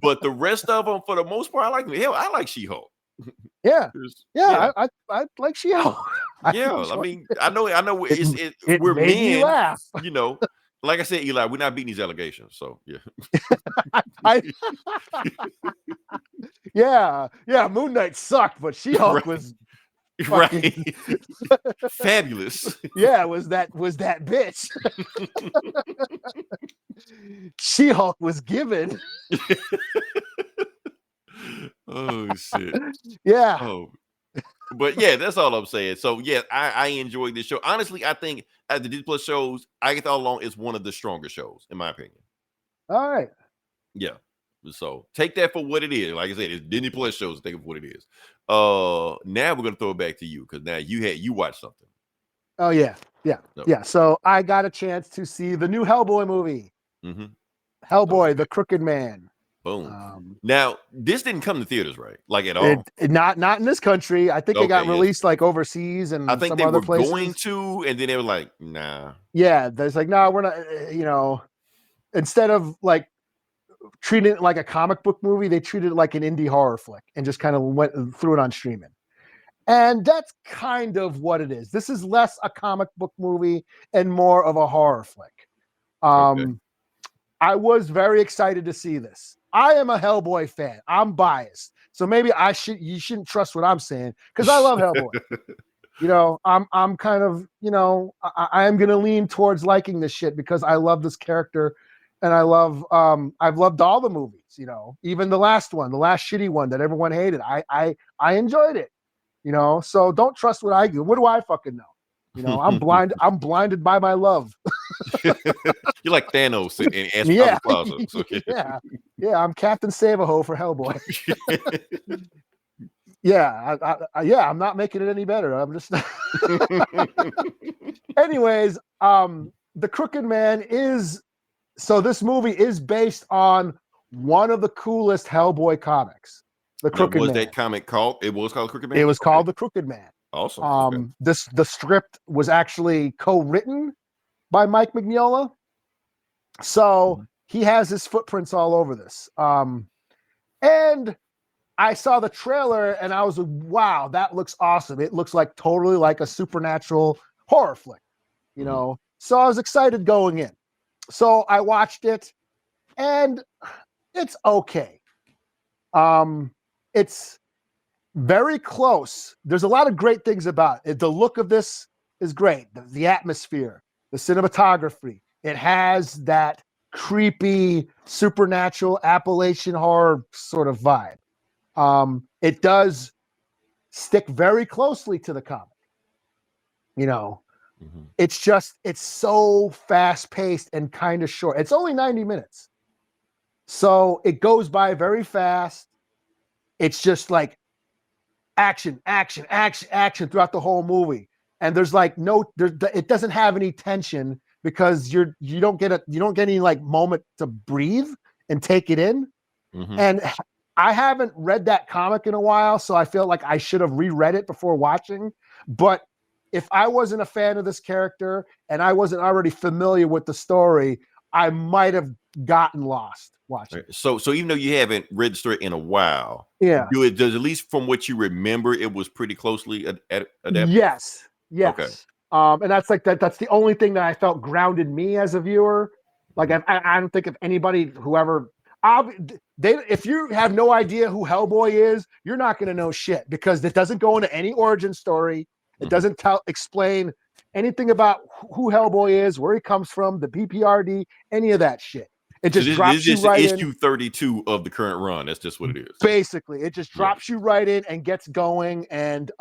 But the rest of them, for the most part, I like them. Hell, I like She-Hulk. Yeah. I like She-Hulk. Yeah, I mean, I know it we're made me men, laugh. Like I said, Eli, we're not beating these allegations. So yeah. Yeah, Moon Knight sucked, but She-Hulk was right. Fabulous. Yeah, was that bitch. She-Hulk was given. Oh shit. Yeah. Oh. But yeah, that's all I'm saying. So yeah, I enjoyed this show. Honestly, I think at the Disney Plus shows, Agatha All Along is one of the stronger shows, in my opinion. All right. Yeah. So take that for what it is. Like I said, it's Disney Plus shows. Take it for what it is. Now we're gonna throw it back to you because now you watched something. Oh yeah. No. Yeah. So I got a chance to see the new Hellboy movie. Mm-hmm. Hellboy, the Crooked Man. Boom. Now this didn't come to theaters, right? Like at all? Not in this country. I think it got released like overseas and I think some they other were places. going to, and then they were like, nah. Yeah, there's like, no, we're not. Instead of like treating it like a comic book movie, they treated it like an indie horror flick and just kind of went threw it on streaming. And that's kind of what it is. This is less a comic book movie and more of a horror flick. I was very excited to see this. I am a Hellboy fan. I'm biased. So maybe you shouldn't trust what I'm saying because I love Hellboy. I'm kind of, I am going to lean towards liking this shit because I love this character and I've loved all the movies, even the last one, the last shitty one that everyone hated. I enjoyed it, so don't trust what I do. What do I fucking know? I'm blind. I'm blinded by my love. You're like Thanos in Aspen Plaza. So, yeah. I'm Captain Save-A-Ho for Hellboy. I'm not making it any better. I'm just. Anyways, the Crooked Man is. So this movie is based on one of the coolest Hellboy comics. The Crooked Man. That comic called? It was called Crooked Man. It was called The Crooked Man. Awesome. The script was actually co-written by Mike Mignola, so he has his footprints all over this. And I saw the trailer and I was like, "Wow, that looks awesome! It looks like totally like a supernatural horror flick," So I was excited going in. So I watched it, and it's okay. It's very close. There's a lot of great things about it. The look of this is great. The atmosphere, the cinematography. It has that creepy, supernatural Appalachian horror sort of vibe. It does stick very closely to the comic. It's so fast paced and kind of short. It's only 90 minutes. So it goes by very fast. It's just like action throughout the whole movie. And there's like it doesn't have any tension because you don't get any like moment to breathe and take it in. And I haven't read that comic in a while, so I feel like I should have reread it before watching. But if I wasn't a fan of this character and I wasn't already familiar with the story, I might have gotten lost watching. Right. So even though you haven't read the story in a while, does at least from what you remember, it was pretty closely adapted? Yes. Okay. And that's the only thing that I felt grounded me as a viewer. Like I don't think if anybody, if you have no idea who Hellboy is, you're not going to know shit because it doesn't go into any origin story. It doesn't explain anything about who Hellboy is, where he comes from, the PPRD, any of that shit. It just drops you right in. Issue 32 of the current run. That's just what it is. Basically, it just drops you right in and gets going. And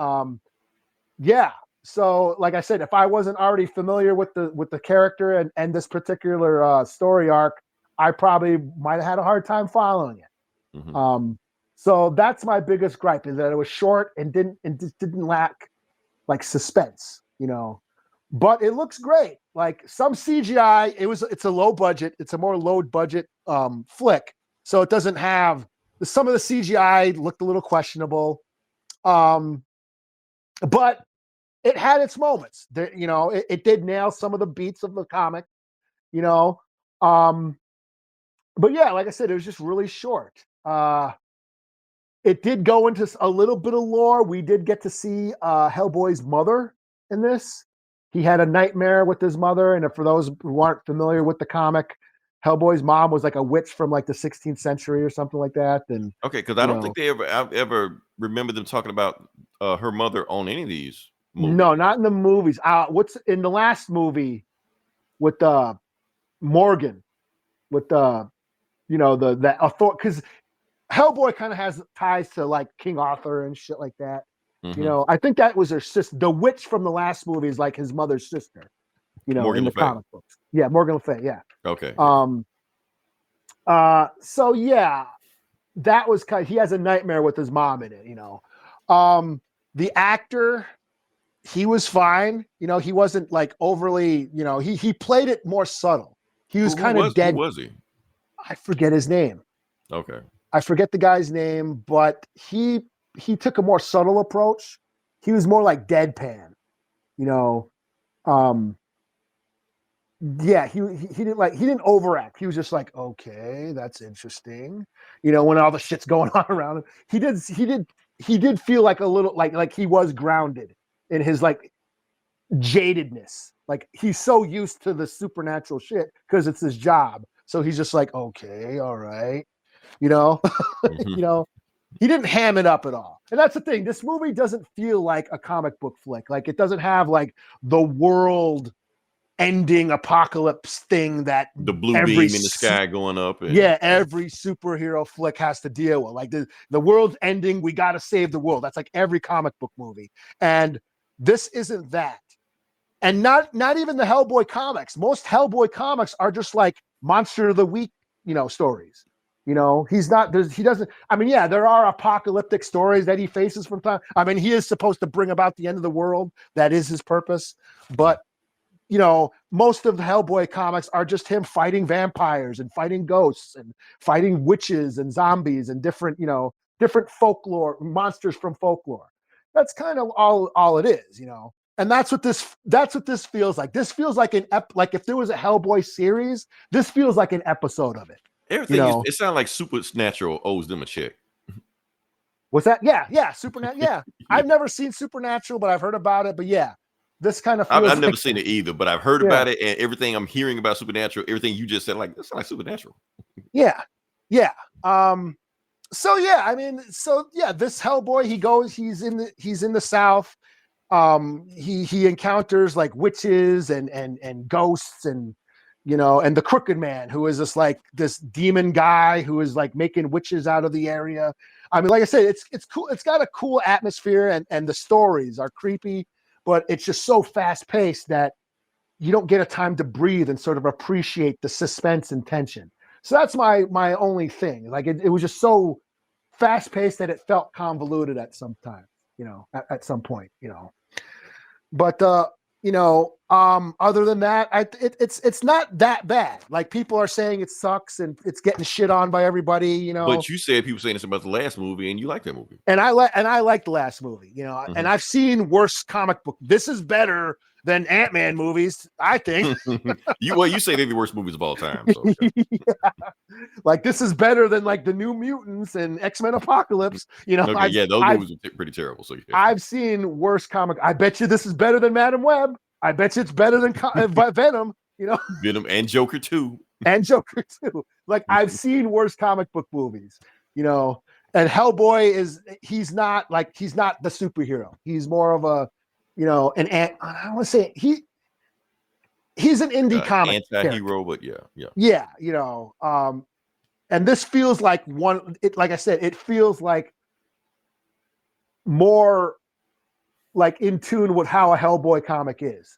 so like I said, if I wasn't already familiar with the character and this particular story arc, I probably might have had a hard time following it. So that's my biggest gripe is that it was short and didn't lack like suspense, but it looks great. Like some CGI, it's a low budget, it's a more low budget flick, so it doesn't have some of the CGI looked a little questionable, but it had its moments. It did nail some of the beats of the comic, you know. But yeah, like I said, it was just really short. It did go into a little bit of lore. We did get to see Hellboy's mother in this. He had a nightmare with his mother, and for those who aren't familiar with the comic, Hellboy's mom was like a witch from like the 16th century or something like that. And Okay, because I don't think I ever remember them talking about her mother on any of these movies. No, not in the movies. What's in the last movie with Morgan, with the because Hellboy kind of has ties to like King Arthur and shit like that. Mm-hmm. I think that was her sister. The witch from the last movie is like his mother's sister. Morgan in the Le Fay. comic books. Yeah, Morgan Le Fay. Yeah. Okay. So yeah, that was he has a nightmare with his mom in it. The actor, he was fine. He wasn't like overly. He played it more subtle. He was kind of dead. Who was he? I forget his name. Okay. I forget the guy's name, but he took a more subtle approach. He was more like deadpan, yeah, he didn't overact. He was just like, okay, that's interesting. When all the shit's going on around him, he did feel like a little like he was grounded in his like jadedness. Like he's so used to the supernatural shit because it's his job. So he's just like, okay, all right. Mm-hmm. He didn't ham it up at all. And that's the thing. This movie doesn't feel like a comic book flick. Like it doesn't have like the world ending apocalypse thing that the blue beam in the sky going up. Every superhero flick has to deal with. Like the world's ending, we got to save the world. That's like every comic book movie. And this isn't that. And not even the Hellboy comics. Most Hellboy comics are just like Monster of the Week, stories. He's not, he doesn't, there are apocalyptic stories that he faces from time. He is supposed to bring about the end of the world. That is his purpose. But, most of the Hellboy comics are just him fighting vampires and fighting ghosts and fighting witches and zombies and different folklore, monsters from folklore. That's kind of all it is, And that's what this feels like. This feels like like if there was a Hellboy series, this feels like an episode of it. Everything it sounds like Supernatural owes them a check. What's that? Yeah, Supernatural. Yeah. I've never seen Supernatural, but I've heard about it. But yeah, this kind of feels I've never seen it either, but I've heard about it, and everything I'm hearing about Supernatural, everything you just said, like it's like Supernatural. Yeah. So yeah, this Hellboy, he's in the South. He encounters like witches and ghosts and and the Crooked Man, who is this demon guy who is like making witches out of the area. Like I said, it's cool. It's got a cool atmosphere and the stories are creepy, but it's just so fast paced that you don't get a time to breathe and sort of appreciate the suspense and tension. So that's my only thing. Like it was just so fast paced that it felt convoluted at some time, at some point, But other than that, it's not that bad. Like people are saying it sucks and it's getting shit on by everybody, But you said people saying this about the last movie, and you like that movie. And I like the last movie, Mm-hmm. And I've seen worse comic book. This is better than Ant-Man movies, I think. You say they're the worst movies of all time. So, okay. Yeah. Like this is better than like the New Mutants and X-Men Apocalypse. Okay, those movies are pretty terrible. So yeah. I've seen worse comic. I bet you this is better than Madam Web. I bet you it's better than Venom. Venom and Joker too. And Joker too. Like I've seen worse comic book movies. And Hellboy he's not the superhero. He's more of a I want to say he's an indie comic anti-hero, but yeah. And this feels like like I said, it feels like more like in tune with how a Hellboy comic is,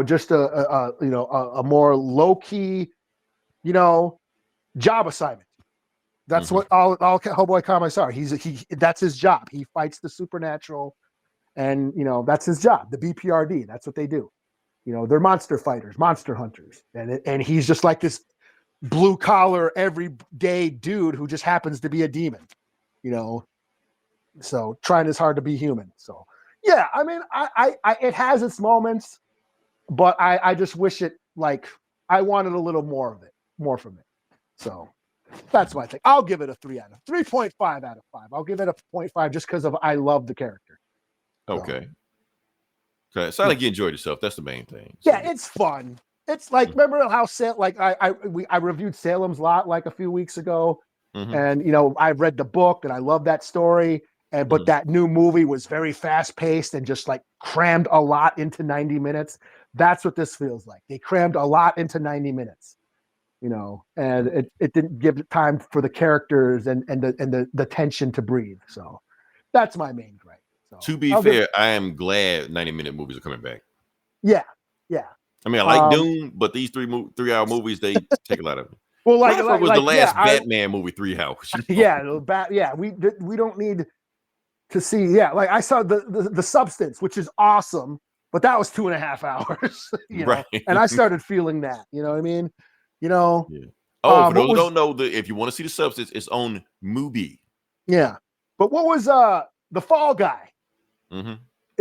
just a more low key, job assignment. That's what all Hellboy comics are. That's his job. He fights the supernatural. And that's his job, the BPRD. That's what they do. You know, they're monster fighters, monster hunters, and he's just like this blue collar everyday dude who just happens to be a demon. You know, so trying as hard to be human. So yeah, I mean, I it has its moments, but I just wish it like I wanted a little more from it. So that's my thing. I'll give it a 3.5 out of 5. I'll give it a 0.5 just because of I love the character. Okay. Okay. It sounds like you enjoyed yourself. That's the main thing. So, yeah, it's fun. It's like remember how I reviewed Salem's Lot like a few weeks ago, and you know I read the book and I love that story. And but that new movie was very fast paced and just like crammed a lot into 90 minutes. That's what this feels like. They crammed a lot into 90 minutes. You know, and it didn't give time for the characters and the tension to breathe. So that's my main gripe. So, to be fair, I am glad 90-minute movies are coming back. Yeah. I mean, I like Doom, but these 3-hour movies, they take a lot of it. Well, was the last Batman movie 3 hours. Yeah, we don't need to see. Yeah, like I saw the Substance, which is awesome, but that was 2.5 hours. You know? Right. And I started feeling that. You know what I mean? You know. Yeah. Oh, for those who don't know, if you want to see the Substance, it's on Mubi. Yeah, but what was the Fall Guy? Mm-hmm.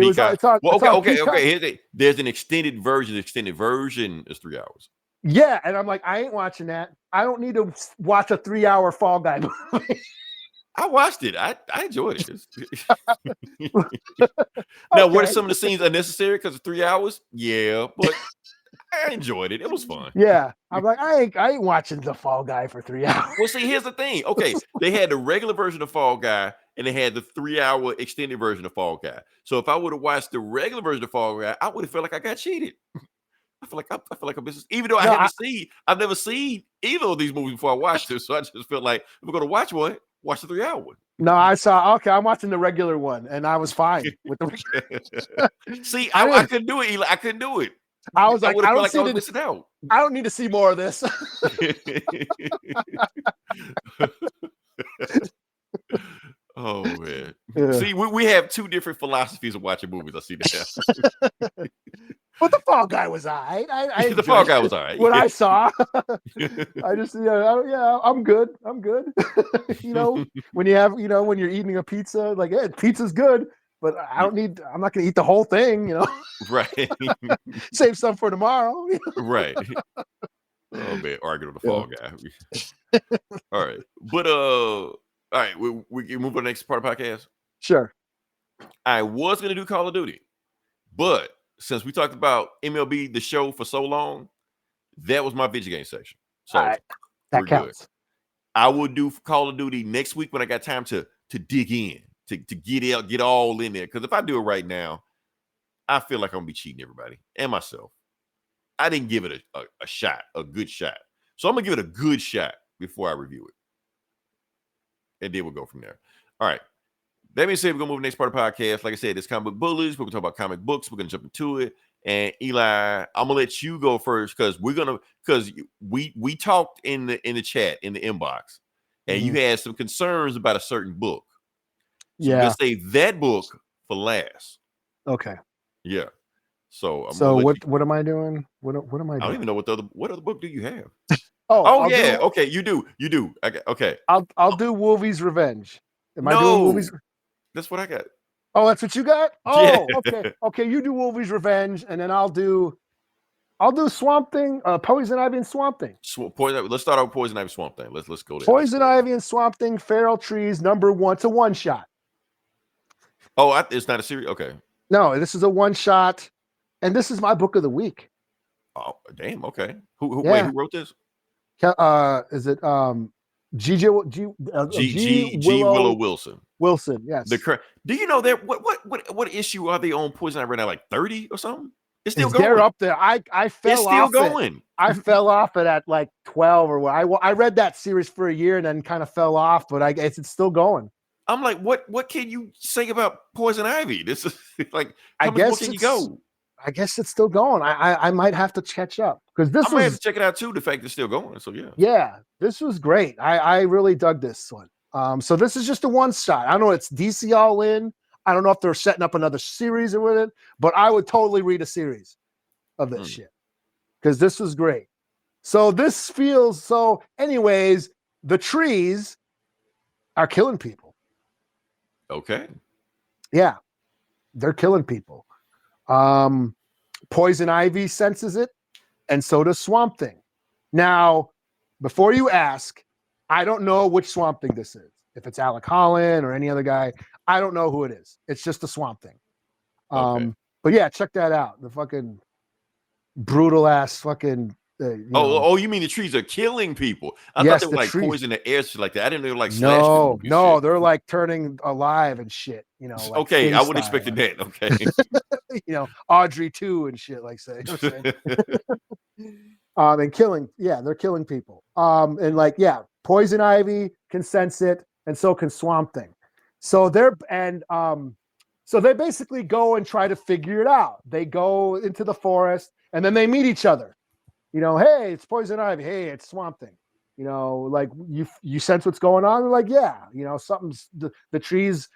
Okay. There's an extended version. The extended version is 3 hours. Yeah, and I'm like, I ain't watching that. I don't need to watch a 3-hour Fall Guy movie. I watched it. I enjoyed it. Now, were some of the scenes unnecessary because of 3 hours? Yeah, but I enjoyed it. It was fun. Yeah, I'm like, I ain't watching the Fall Guy for 3 hours. Well, see, here's the thing. Okay, they had the regular version of Fall Guy, and they had the 3-hour extended version of Fall Guy. So if I would have watched the regular version of Fall Guy, I would have felt like I got cheated. I feel like a business, even though I've never seen either of these movies before I watched them. So I just felt like if we're gonna watch one, watch the 3-hour one. No, I'm watching the regular one, and I was fine with the. See, I couldn't do it, Eli. I couldn't do it. I was like, I don't need to see more of this. Oh man. Yeah. See, we have two different philosophies of watching movies. I see that. But the Fall Guy was all right. The Fall Guy was all right. What I saw. I just, I'm good. You know, when you're eating a pizza, like, yeah, pizza's good, but I'm not going to eat the whole thing, you know? Right. Save some for tomorrow. Right. Oh man, arguing with the Fall Guy. All right. But, all right, we can move on to the next part of the podcast. Sure. I was going to do Call of Duty, but since we talked about MLB The Show for so long, that was my video game section. So right. That counts. Good. I will do Call of Duty next week when I got time to dig in, to get all in there. Because if I do it right now, I feel like I'm going to be cheating everybody and myself. I didn't give it a shot, a good shot. So I'm going to give it a good shot before I review it. And then we'll go from there. All right. That being said, we're going to move to the next part of the podcast. Like I said, it's Comic Book Bullies. We're going to talk about comic books. We're going to jump into it. And Eli, I'm going to let you go first because we talked in the chat, in the inbox, and you had some concerns about a certain book. So we're going to save that book for last. Okay. Yeah. So what am I doing? What am I doing? I don't even know what other book do you have? Yeah. Okay, you do. Okay. I'll do Wolvie's Revenge. Am I doing Wolvie's? That's what I got. Oh, that's what you got? Oh, yeah. Okay. Okay, you do Wolvie's Revenge, and then I'll do Swamp Thing, Poison Ivy and Swamp Thing. Let's start out with Poison Ivy Swamp Thing. Let's go there. Poison Ivy and Swamp Thing, Feral Trees, #1. It's a one shot. Oh, it's not a series? Okay. No, this is a one shot, and this is my book of the week. Oh, damn. Okay. Who wrote this? Is it G. Willow Wilson? Wilson, yes. Do you know that what issue are they on Poison Ivy right now? Like 30 or something? It's still going. They're up there. I fell it's still off going. I fell off it at like 12 or what. I read that series for a year and then kind of fell off, but I guess it's still going. I'm like, what can you say about Poison Ivy? This is like, I guess can you go? I guess it's still going. I might have to catch up because I might have to check it out too. The fact it's still going. So yeah. Yeah, this was great. I really dug this one. So this is just a one shot. I don't know. It's DC All In. I don't know if they're setting up another series or with it, but I would totally read a series. of this shit because this was great. So this feels so. Anyways, the trees are killing people. Okay. Yeah, they're killing people. Poison Ivy senses it, and so does Swamp Thing. Now, before you ask, I don't know which Swamp Thing this is. If it's Alec Holland or any other guy, I don't know who it is. It's just a Swamp Thing. Okay. But yeah, check that out. The fucking brutal ass fucking. You mean the trees are killing people? I Yes, thought they were the like trees- poison the air, shit like that. I didn't know they were like slashing No, people and no, shit. they're like turning alive and shit. You know. Like Okay, Finn I wouldn't style. expect that. Okay. You know, Audrey 2 and shit like say. You know what I'm saying? And killing, yeah, they're killing people. And like, yeah, Poison Ivy can sense it, and so can Swamp Thing. So so they basically go and try to figure it out. They go into the forest and then they meet each other. You know, hey, it's Poison Ivy. Hey, it's Swamp Thing. You know, like you sense what's going on. They're like, yeah, you know, something's the trees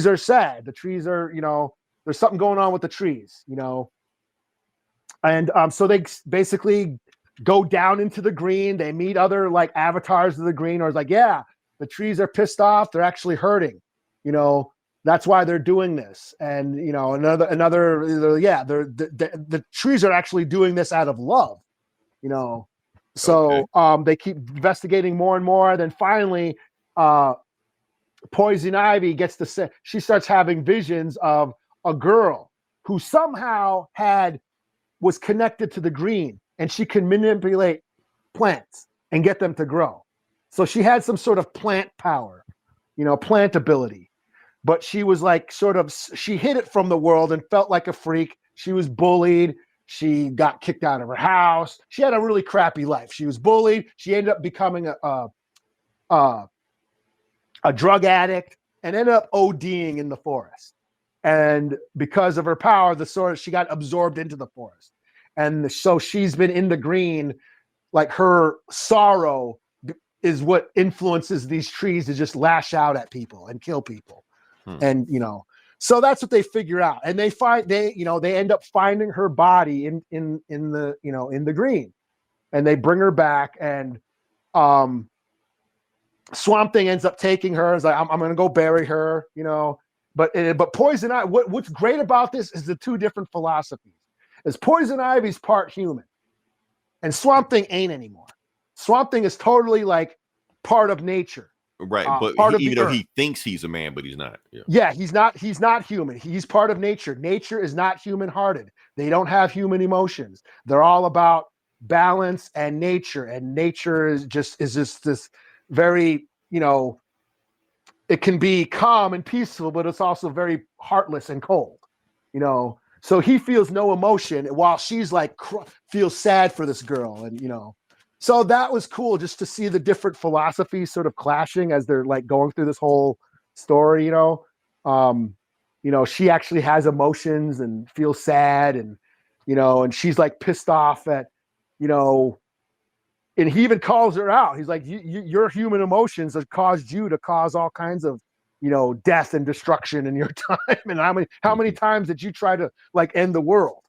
are sad. The trees are, you know, there's something going on with the trees, you know. And so they basically go down into the green. They meet other like avatars of the green, or it's like, yeah, the trees are pissed off. They're actually hurting. You know, that's why they're doing this. And you know, the trees are actually doing this out of love. You know, so they keep investigating more and more. Then finally, Poison Ivy she starts having visions of a girl who somehow was connected to the green, and she can manipulate plants and get them to grow. So she had some sort of plant power, you know, plant ability. But she was like she hid it from the world and felt like a freak. She was bullied. She got kicked out of her house. She had a really crappy life. She was bullied. She ended up becoming a drug addict and ended up ODing in the forest. And because of her power, she got absorbed into the forest. And so she's been in the green, like her sorrow is what influences these trees to just lash out at people and kill people. And, you know, so that's what they figure out. And they end up finding her body in the green, and they bring her back, and Swamp Thing ends up taking her. It's like, I'm going to go bury her, you know, but Poison Ivy, what's great about this is the two different philosophies. Is Poison Ivy's part human, and Swamp Thing ain't anymore. Swamp Thing is totally like part of nature. Right, but even though he thinks he's a man, but he's not. Yeah, he's not human. He's part of nature. Nature is not human-hearted. They don't have human emotions. They're all about balance and nature is just this very, you know, it can be calm and peaceful, but it's also very heartless and cold, you know. So he feels no emotion while she's like feels sad for this girl, and you know. So that was cool just to see the different philosophies sort of clashing as they're like going through this whole story, you know. You know, she actually has emotions and feels sad, and you know, and she's like pissed off at, you know, and he even calls her out. He's like, your human emotions have caused you to cause all kinds of, you know, death and destruction in your time. And how many times did you try to like end the world?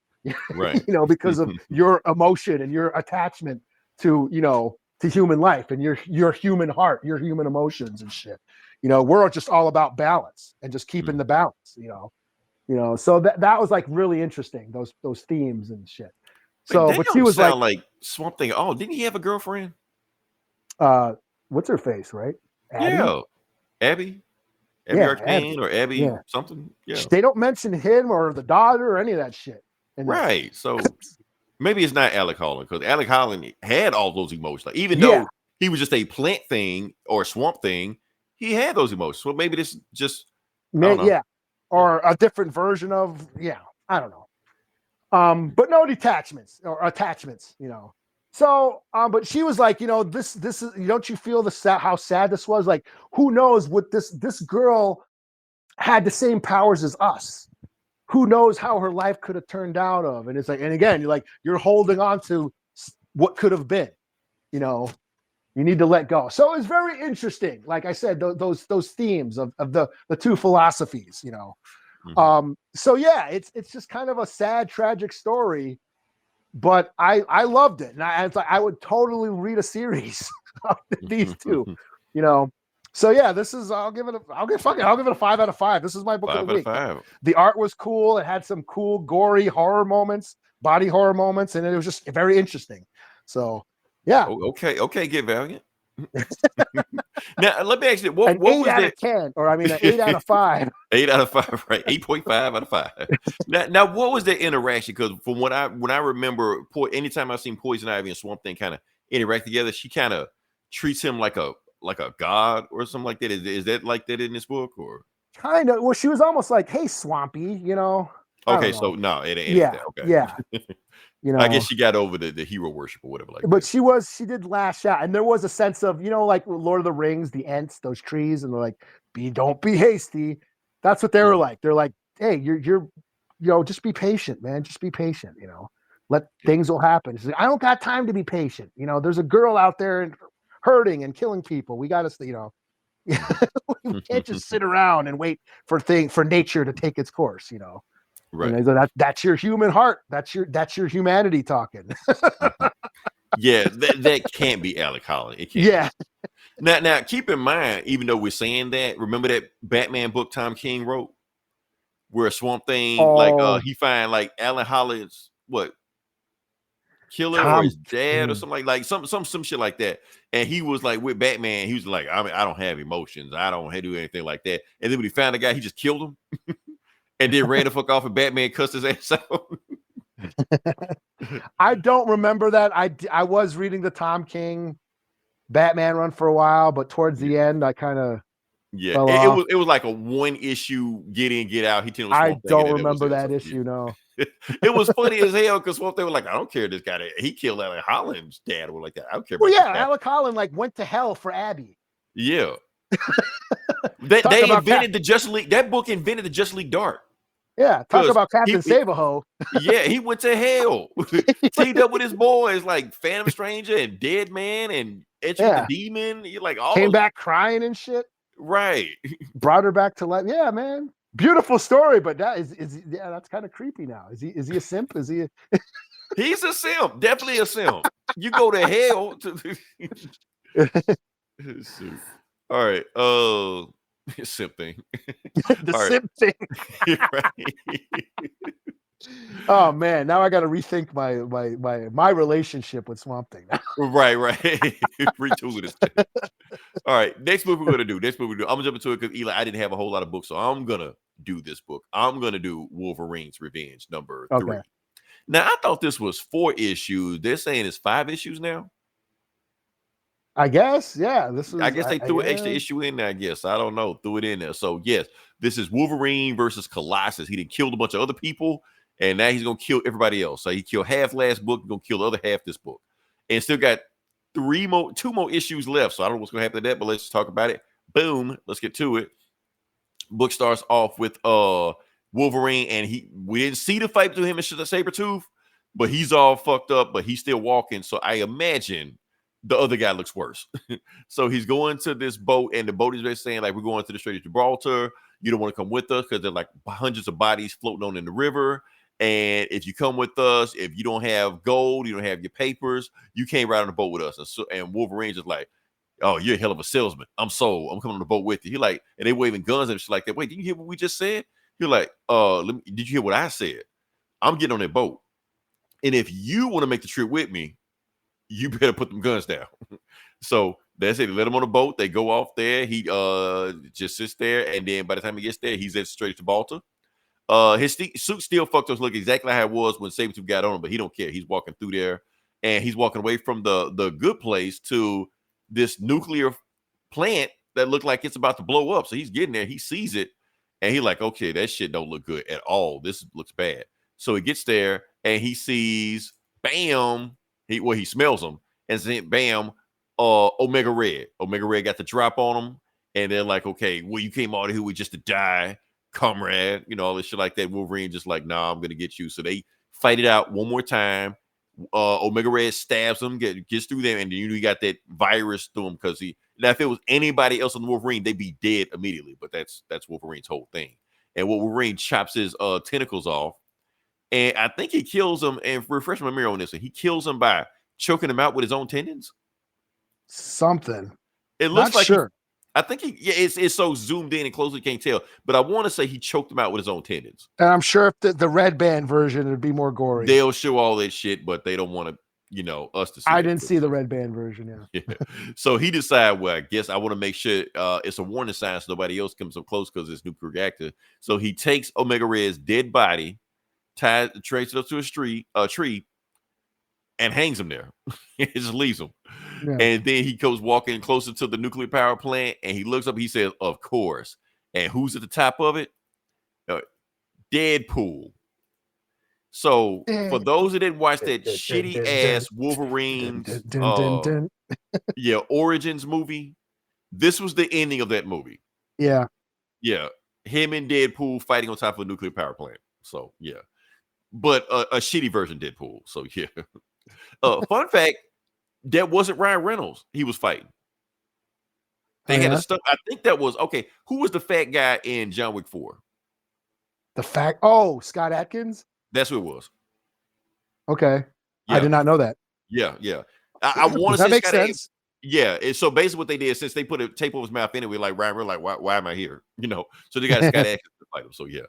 Right. You know, because of your emotion and your attachment to, you know, to human life and your human heart, your human emotions and shit. You know, we're just all about balance and just keeping the balance, you know. So that was like really interesting, those themes and shit. So, but she was like Swamp Thing. Oh, didn't he have a girlfriend? What's her face, right? Abby Arcane or Abby something. Yeah. They don't mention him or the daughter or any of that shit. Right. So maybe it's not Alec Holland, because Alec Holland had all those emotions. Like, even though he was just a plant thing or Swamp Thing, he had those emotions. So maybe this just or a different version of I don't know. But no detachments or attachments, you know. So, but she was like, you know, this is, don't you feel how sad this was? Like, who knows what this girl had the same powers as us. Who knows how her life could have turned out of? And it's like, and again, you're holding on to what could have been, you know. You need to let go. So it's very interesting. Like I said, those themes of the two philosophies, you know. So yeah, it's just kind of a sad, tragic story but I loved it, and it's like I would totally read a series of these two, you know. So yeah, this is I'll give it a 5 out of 5. This is my book of the week. 5 out of 5. The art was cool. It had some cool, gory horror moments, body horror moments, and it was just very interesting. So yeah. Oh, okay, get Valiant. Now let me ask you, what 8 was out that? of 10, or I mean an 8 out of 5. 8 out of 5, right? 8.5 out of 5. Now, what was that interaction? Because from when I remember, anytime I've seen Poison Ivy and Swamp Thing kind of interact together, she kind of treats him like a god or something like that. Is that like that in this book, or Kind of. Well, she was almost like, "Hey, Swampy," you know. okay? So no, it ain't Yeah, that. Okay, yeah. You know, I guess she got over the hero worship or whatever like but that. she did lash out, and there was a sense of, you know, like Lord of the Rings, the Ents, those trees, and they're like, don't be hasty." That's what they were like. They're like, "Hey, you're you know, just be patient, man. Just be patient. You know, things will happen." She's like, "I don't got time to be patient. You know, there's a girl out there hurting and killing people. We got to, you know, we can't just sit around and wait for nature to take its course. You know." Right. You know, that's your human heart. That's your humanity talking. Yeah, that can't be Alec Holland. It can't. Yeah. Now, keep in mind, even though we're saying that, remember that Batman book Tom King wrote, where Swamp Thing, he find like Alan Holland's killer or his dad or something like some shit like that, and he was like with Batman. He was like, I mean, I don't have emotions. I don't do anything like that. And then when he found the guy, he just killed him. And then ran the fuck off, and Batman cussed his ass out. I don't remember that. I was reading the Tom King Batman run for a while, but towards the end, I kind of it was like a one issue get in, get out. I don't remember that issue. No, it was funny as hell because Swamp Thing was like, I don't care. This guy, he killed Alec Holland's dad or like that. I don't care. Well, yeah, Alec Holland like went to hell for Abby. Yeah, they invented the Justice League. That book invented the Justice League Dark. Yeah, talk about Captain Save-A-Ho. Yeah, he went to hell. Teamed up with his boys like Phantom Stranger and Dead Man and the Demon. You're like, all came back crying and shit. Right. Brought her back to life. Yeah, man. Beautiful story, but that is that's kind of creepy now. Is he a simp? Is he He's a simp. Definitely a simp. You go to hell All right. Simp thing. Simp thing. Oh man, now I got to rethink my relationship with Swamp Thing. Right. Retool it. All right, next book we're gonna do. I'm gonna jump into it because Eli, I didn't have a whole lot of books, so I'm gonna do this book. I'm gonna do Wolverine's Revenge number 3. Now I thought this was 4 issues. They're saying it's 5 issues now. I guess, yeah. I guess they threw an extra issue in there. I guess I don't know. Threw it in there. So yes, this is Wolverine versus Colossus. He done killed a bunch of other people, and now he's gonna kill everybody else. So he killed half last book. He's gonna kill the other half this book, and still got 2 more issues left. So I don't know what's gonna happen to that, but let's talk about it. Boom. Let's get to it. Book starts off with Wolverine, and we didn't see the fight between him and Sabretooth, but he's all fucked up, but he's still walking. So I imagine the other guy looks worse. So he's going to this boat, and the boat is basically saying, like, we're going to the Strait of Gibraltar. You don't want to come with us because there's like hundreds of bodies floating on in the river. And if you come with us, if you don't have gold, you don't have your papers, you can't ride on the boat with us. And Wolverine's just like, oh, you're a hell of a salesman. I'm sold. I'm coming on the boat with you. He like, and they waving guns and shit like that. Wait, did you hear what we just said? You're like, did you hear what I said? I'm getting on that boat. And if you want to make the trip with me, you better put them guns down. So that's it. They let him on the boat. They go off there. He just sits there. And then by the time he gets there, he's at Strait of Gibraltar. His suit still fucked us look exactly how it was when Sabretooth got on him, but he don't care. He's walking through there, and he's walking away from the good place to this nuclear plant that looked like it's about to blow up. So he's getting there. He sees it, and he's like, okay, that shit don't look good at all. This looks bad. So he gets there, and he sees, bam, he smells them, and then bam, Omega Red. Omega Red got the drop on him, and they're like, okay, well, you came out here with just to die, comrade, all this shit like that. Wolverine just like, nah, I'm gonna get you. So they fight it out one more time. Omega Red stabs him, gets through them, and then he got that virus through him because now if it was anybody else on the Wolverine, they'd be dead immediately. But that's Wolverine's whole thing. And Wolverine chops his tentacles off, And I think he kills him. And refresh my memory on this one, he kills him by choking him out with his own tendons. Something. It looks Not like sure. I think it's so zoomed in and close you can't tell. But I want to say he choked him out with his own tendons. And I'm sure if the red band version would be more gory. They'll show all that shit, but they don't want to, us to see. I didn't see the red band version. Yeah. So he decided, well, I guess I want to make sure it's a warning sign so nobody else comes up close because it's nuclear reactor. So he takes Omega Red's dead body, traces it up to a tree, and hangs him there. It just leaves him. Yeah. And then he goes walking closer to the nuclear power plant, and he looks up. He says, "Of course." And who's at the top of it? Deadpool. So for those that didn't watch that shitty ass Wolverine Origins movie, this was the ending of that movie. Yeah. Him and Deadpool fighting on top of a nuclear power plant. So yeah. But a shitty version Deadpool. So yeah. Fun fact, that wasn't Ryan Reynolds he was fighting. They had a stuff. I think that was who was the fat guy in John Wick 4? Scott Adkins? That's who it was. Okay. Yeah. I did not know that. Yeah. I want to say that makes sense. Yeah. And so basically what they did, since they put a tape over his mouth anyway, like Ryan, we're like, why am I here? So they got Scott Adkins to fight him. So yeah.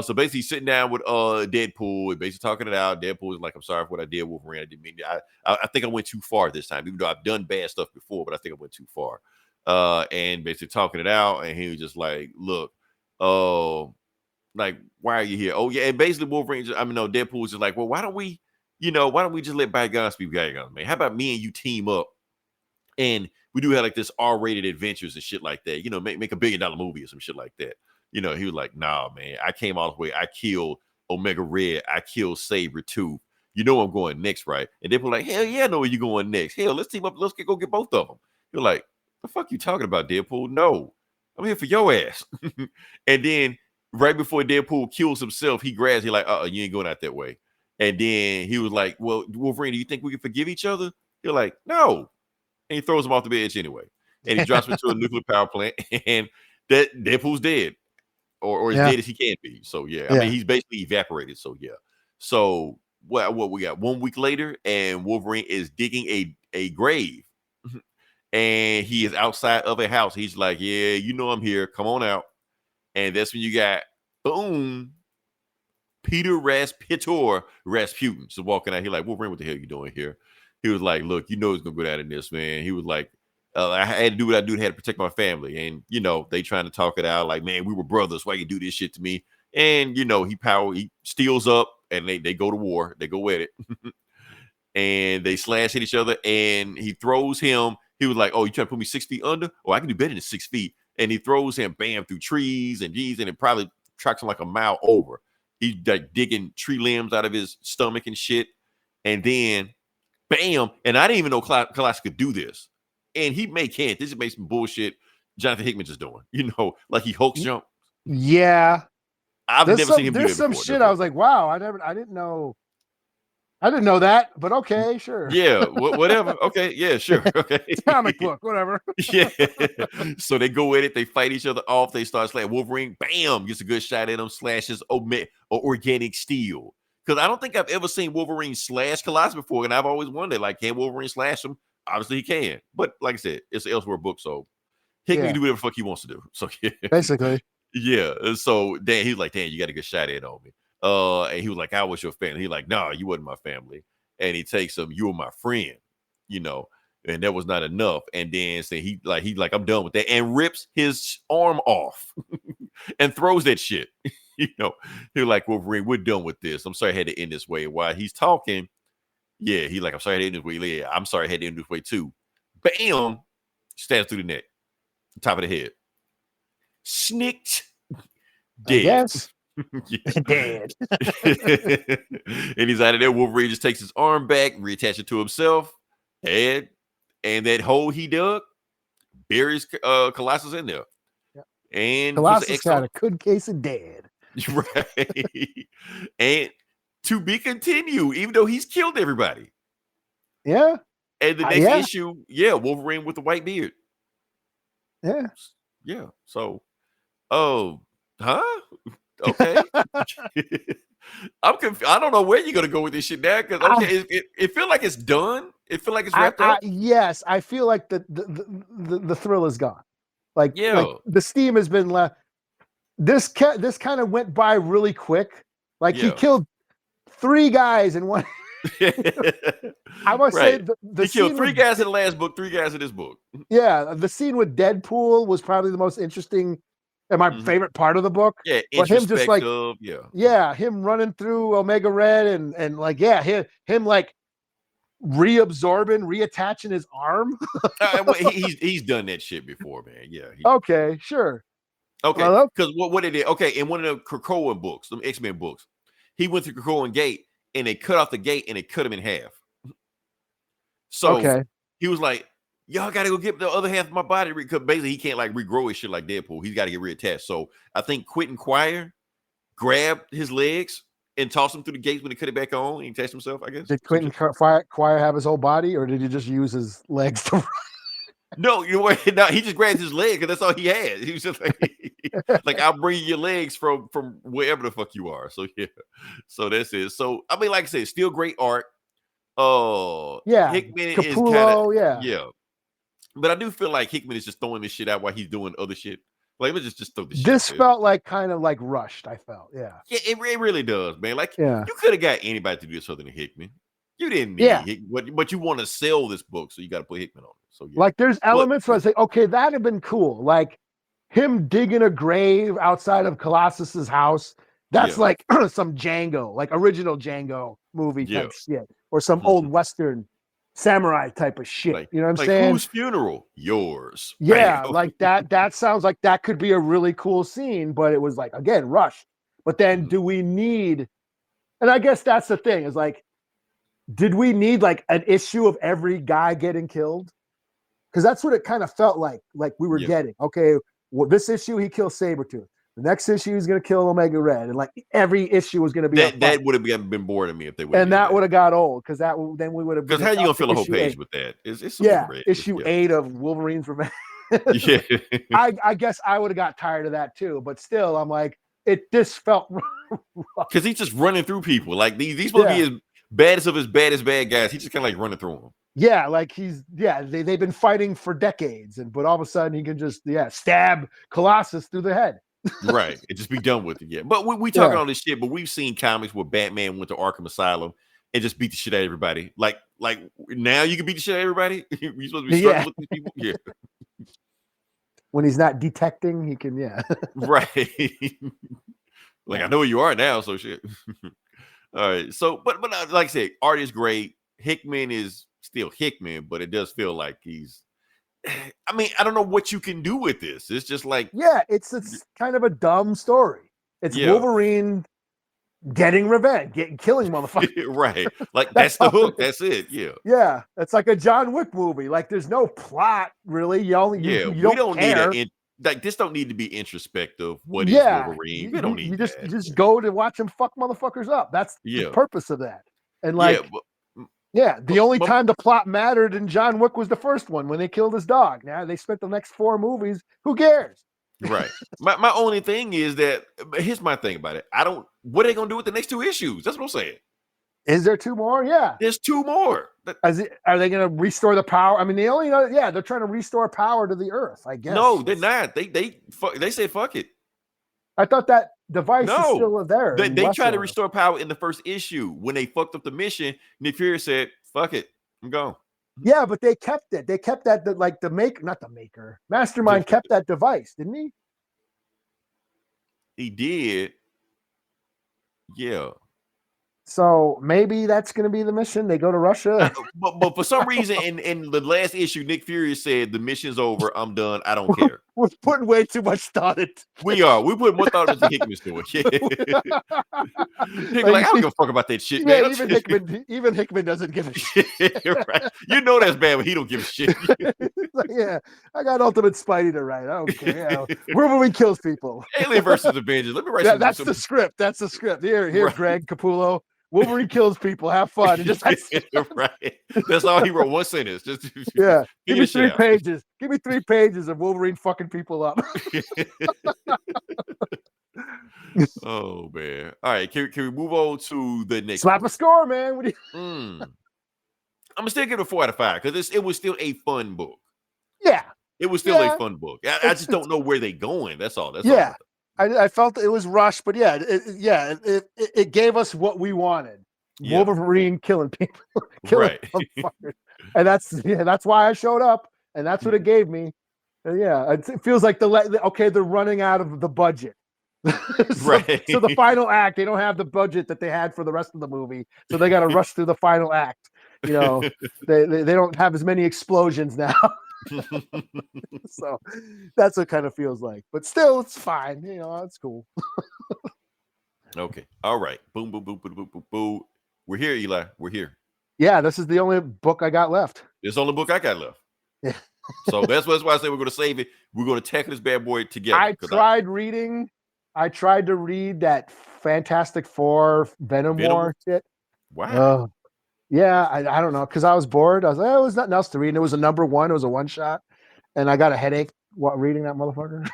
So basically sitting down with Deadpool and basically talking it out. Deadpool is like, I'm sorry for what I did, Wolverine. I didn't mean to. I think I went too far this time, even though I've done bad stuff before, but I think I went too far. And basically talking it out, and he was just like, look, like, why are you here? Oh yeah. And basically Deadpool was just like, well, why don't we just let bygones be bygones, man? How about me and you team up and we do have like this R-rated adventures and shit like that, make $1 billion movie or some shit like that. He was like, nah, man, I came all the way. I killed Omega Red. I killed Sabretooth. I'm going next, right? And Deadpool like, hell yeah, I know where you're going next. Hell, let's team up. Let's go get both of them. You're like, the fuck you talking about, Deadpool? No, I'm here for your ass. And then right before Deadpool kills himself, he grabs, you ain't going out that way. And then he was like, well, Wolverine, do you think we can forgive each other? You're like, no. And he throws him off the edge anyway. And he drops him into a nuclear power plant. And that Deadpool's dead. Or as dead as he can be. So yeah. I mean, he's basically evaporated. So yeah. So what we got 1 week later, and Wolverine is digging a grave. And he is outside of a house. He's like, yeah, I'm here. Come on out. And that's when you got, boom, Peter Rasputin. So walking out, he like, Wolverine, what the hell are you doing here? He was like, look, he's going to go down in this, man. He was like, I had to do what I do. I had to protect my family. And, they trying to talk it out like, man, we were brothers. Why you do this shit to me? And, he steals up and they go to war. They go at it. And they slash at each other. And he throws him. He was like, oh, you trying to put me 6 feet under? Oh, I can do better than 6 feet. And he throws him, bam, through trees and G's, and it probably tracks him like a mile over. He's like digging tree limbs out of his stomach and shit. And then, bam, and I didn't even know Colossus could do this. And he can't. This is made some bullshit Jonathan Hickman just doing. Like he Hulk jump. Yeah. I've never seen him do that There's some shit I was like, wow, I didn't know. I didn't know that, but okay, sure. Yeah, whatever. Okay, yeah, sure. Okay. It's a comic book, whatever. Yeah. So they go at it, they fight each other off, they start slashing. Wolverine, bam, gets a good shot at him, slashes organic steel. Because I don't think I've ever seen Wolverine slash Colossus before, and I've always wondered, like, can Wolverine slash him? Obviously he can. But like I said, it's an Elseworld book, so Hickman can do whatever the fuck he wants to do. So yeah. Basically. Yeah. So then he was like, damn, you got a good shot at on me. And he was like, how was your family? He like, no, you wasn't my family. And he takes him, you were my friend, and that was not enough. And then say he like, I'm done with that, and rips his arm off and throws that shit. He like, Wolverine, we're done with this. I'm sorry I had to end this way. While he's talking, yeah, he like, I'm sorry I had to end this way. Yeah, I'm sorry I had to end this way too. Bam, stabs through the neck, top of the head. Snicked, dead. Yes. Dead. And he's out of there. Wolverine just takes his arm back, reattach it to himself, and that hole he dug buries Colossus in there. Yep. And Colossus got a good case of dead. Right. And to be continued, even though he's killed everybody. Yeah. And the next issue, Wolverine with the white beard. Yeah. Yeah. So, oh, huh? Okay. I'm confused. I don't know where you're gonna go with this shit now because it feel like it's done. It feel like it's wrapped up. Yes, I feel like the thrill is gone. Like Yeah. the steam has been left. This kind of went by really quick. Like he Yeah. killed 3 guys in one. I must say Right. the He killed scene 3 with- guys in the last book, 3 guys in this book. Yeah, the scene with Deadpool was probably the most interesting and my favorite part of the book. Yeah, But him just like yeah. him running through Omega Red and like him like reattaching his arm. Well, he's done that shit before, man. Yeah. Okay, sure. Okay, Well, because what it is, okay, in one of the Krakoan books, the X-Men books, he went through Krakoan gate and they cut off the gate and they cut him in half. So okay. he was like, y'all gotta go get the other half of my body because basically he can't like regrow his shit like Deadpool. He's got to get reattached. So I think Quentin Quire grabbed his legs and tossed him through the gates when he cut it back on and he attached himself, I guess. Did Quentin Quire have his whole body, or did he just use his legs to? No, you know what? No, he just grabbed his leg because that's all he had. He was just like I'll bring you your legs from wherever the fuck you are. So yeah, so that's it. So I mean, like I said, still great art. Yeah, Hickman Capullo, is kind of yeah. But I do feel like Hickman is just throwing this shit out while he's doing other shit. Like let's just throw this. This shit felt like kind of like rushed. I felt, yeah. Yeah, it really does, man. Like Yeah. you could have got anybody to do this other than Hickman. You didn't need Hickman, but you want to sell this book, so you got to put Hickman on it. So yeah. Like there's elements where I say, okay, that'd have been cool. Like him digging a grave outside of Colossus's house. That's like some Django, like original Django movie type shit, or some old Western samurai type of shit. Like, you know what I'm like saying? Whose funeral? Yours. Yeah, Bam. like that. That sounds like that could be a really cool scene, but it was like again rushed. But then, do we need? And I guess that's the thing. Is like, did we need like an issue of every guy getting killed? Because that's what it kind of felt like we were getting. Okay, well, this issue he kills Sabretooth. The next issue he's going to kill Omega Red, and like every issue was going to be that would have been bored of me if they would. And that would have got old because then we would have. Because how you gonna fill a whole page with that? It's issue 8 of Wolverine's Revenge. Yeah, I guess I would have got tired of that too, but still, I'm like, this felt because he's just running through people. Like these supposed to be as baddest bad guys. He's just kind of like running through them. Yeah, like they've been fighting for decades, but all of a sudden he can just stab Colossus through the head. Right, and just be done with it. Yeah, but we talking all this shit, but we've seen comics where Batman went to Arkham Asylum and just beat the shit out of everybody. Like now you can beat the shit out of everybody. You're supposed to be struggling with these people. Yeah. When he's not detecting, he can, right. Like I know where you are now, so shit. All right. So, but like I said, art is great. Hickman is still Hickman, but it does feel like he's. I mean, I don't know what you can do with this. It's just like it's kind of a dumb story. It's Wolverine getting revenge, killing motherfuckers. Right. Like that's the hook. That's it. Yeah. Yeah. It's like a John Wick movie. Like there's no plot really. You don't care. Need like this don't need to be introspective. What is Wolverine? We don't need you just go to watch him fuck motherfuckers up. That's the purpose of that. And like the only time the plot mattered in John Wick was the first one when they killed his dog. Now they spent the next 4 movies. Who cares? Right. My only thing is that here's my thing about it. What are they gonna do with the next 2 issues? That's what I'm saying. Is there 2 more? Yeah. There's 2 more. Are they gonna restore the power? I mean, they only know, they're trying to restore power to the earth, I guess. No, they're not. They said fuck it. I thought that device is still there. They tried to restore power in the first issue when they fucked up the mission. Nick Fury said, "Fuck it, I'm gone." Yeah, but they kept it. They kept that. Mastermind kept that device, didn't he? He did. Yeah. So maybe that's going to be the mission. They go to Russia. But for some reason, in the last issue, Nick Fury said, "The mission's over. I'm done. I don't care." We're putting way too much thought into. We are. We put more thought into Hickman's doing. Yeah. Like, I don't give a fuck about that shit, man. Even Hickman doesn't give a shit. Right. You know that's bad when he don't give a shit. Like, I got Ultimate Spidey to write. I don't care. Wolverine kills people. Alien versus Avengers. Let me write That's the script. That's the script. Here, right. Greg Capullo. Wolverine kills people. Have fun. And just right. That's all he wrote. 1 sentence. Just give me 3 pages. Give me 3 pages of Wolverine fucking people up. Oh man. All right, can we move on to the next Slap book? a score, man. What do you... I'm gonna still give it a 4 out of 5 because it was still a fun book. Yeah. It was still a Yeah. fun book. I just don't know where they're going. That's all. That's Yeah. all. I felt it was rushed, but yeah, it gave us what we wanted. Yeah. Wolverine killing people, killing Right. motherfuckers. And that's why I showed up, and that's what it gave me. And yeah, it feels like they're running out of the budget. Right. So the final act, they don't have the budget that they had for the rest of the movie, so they got to rush through the final act. You know, they don't have as many explosions now. So that's what kind of feels like, but still it's fine, you know, it's cool. Okay, all right, boom boom boom boom boom boom boom. We're here, Eli, we're here. Yeah, this is the only book I got left. It's the only book I got left. Yeah. So that's why I say we're going to save it. We're going to tackle this bad boy together. I tried to read that Fantastic Four Venom War shit. Wow. Yeah, I don't know, because I was bored. I was like, it was nothing else to read, and it was a number one. It was a one shot, and I got a headache while reading that motherfucker.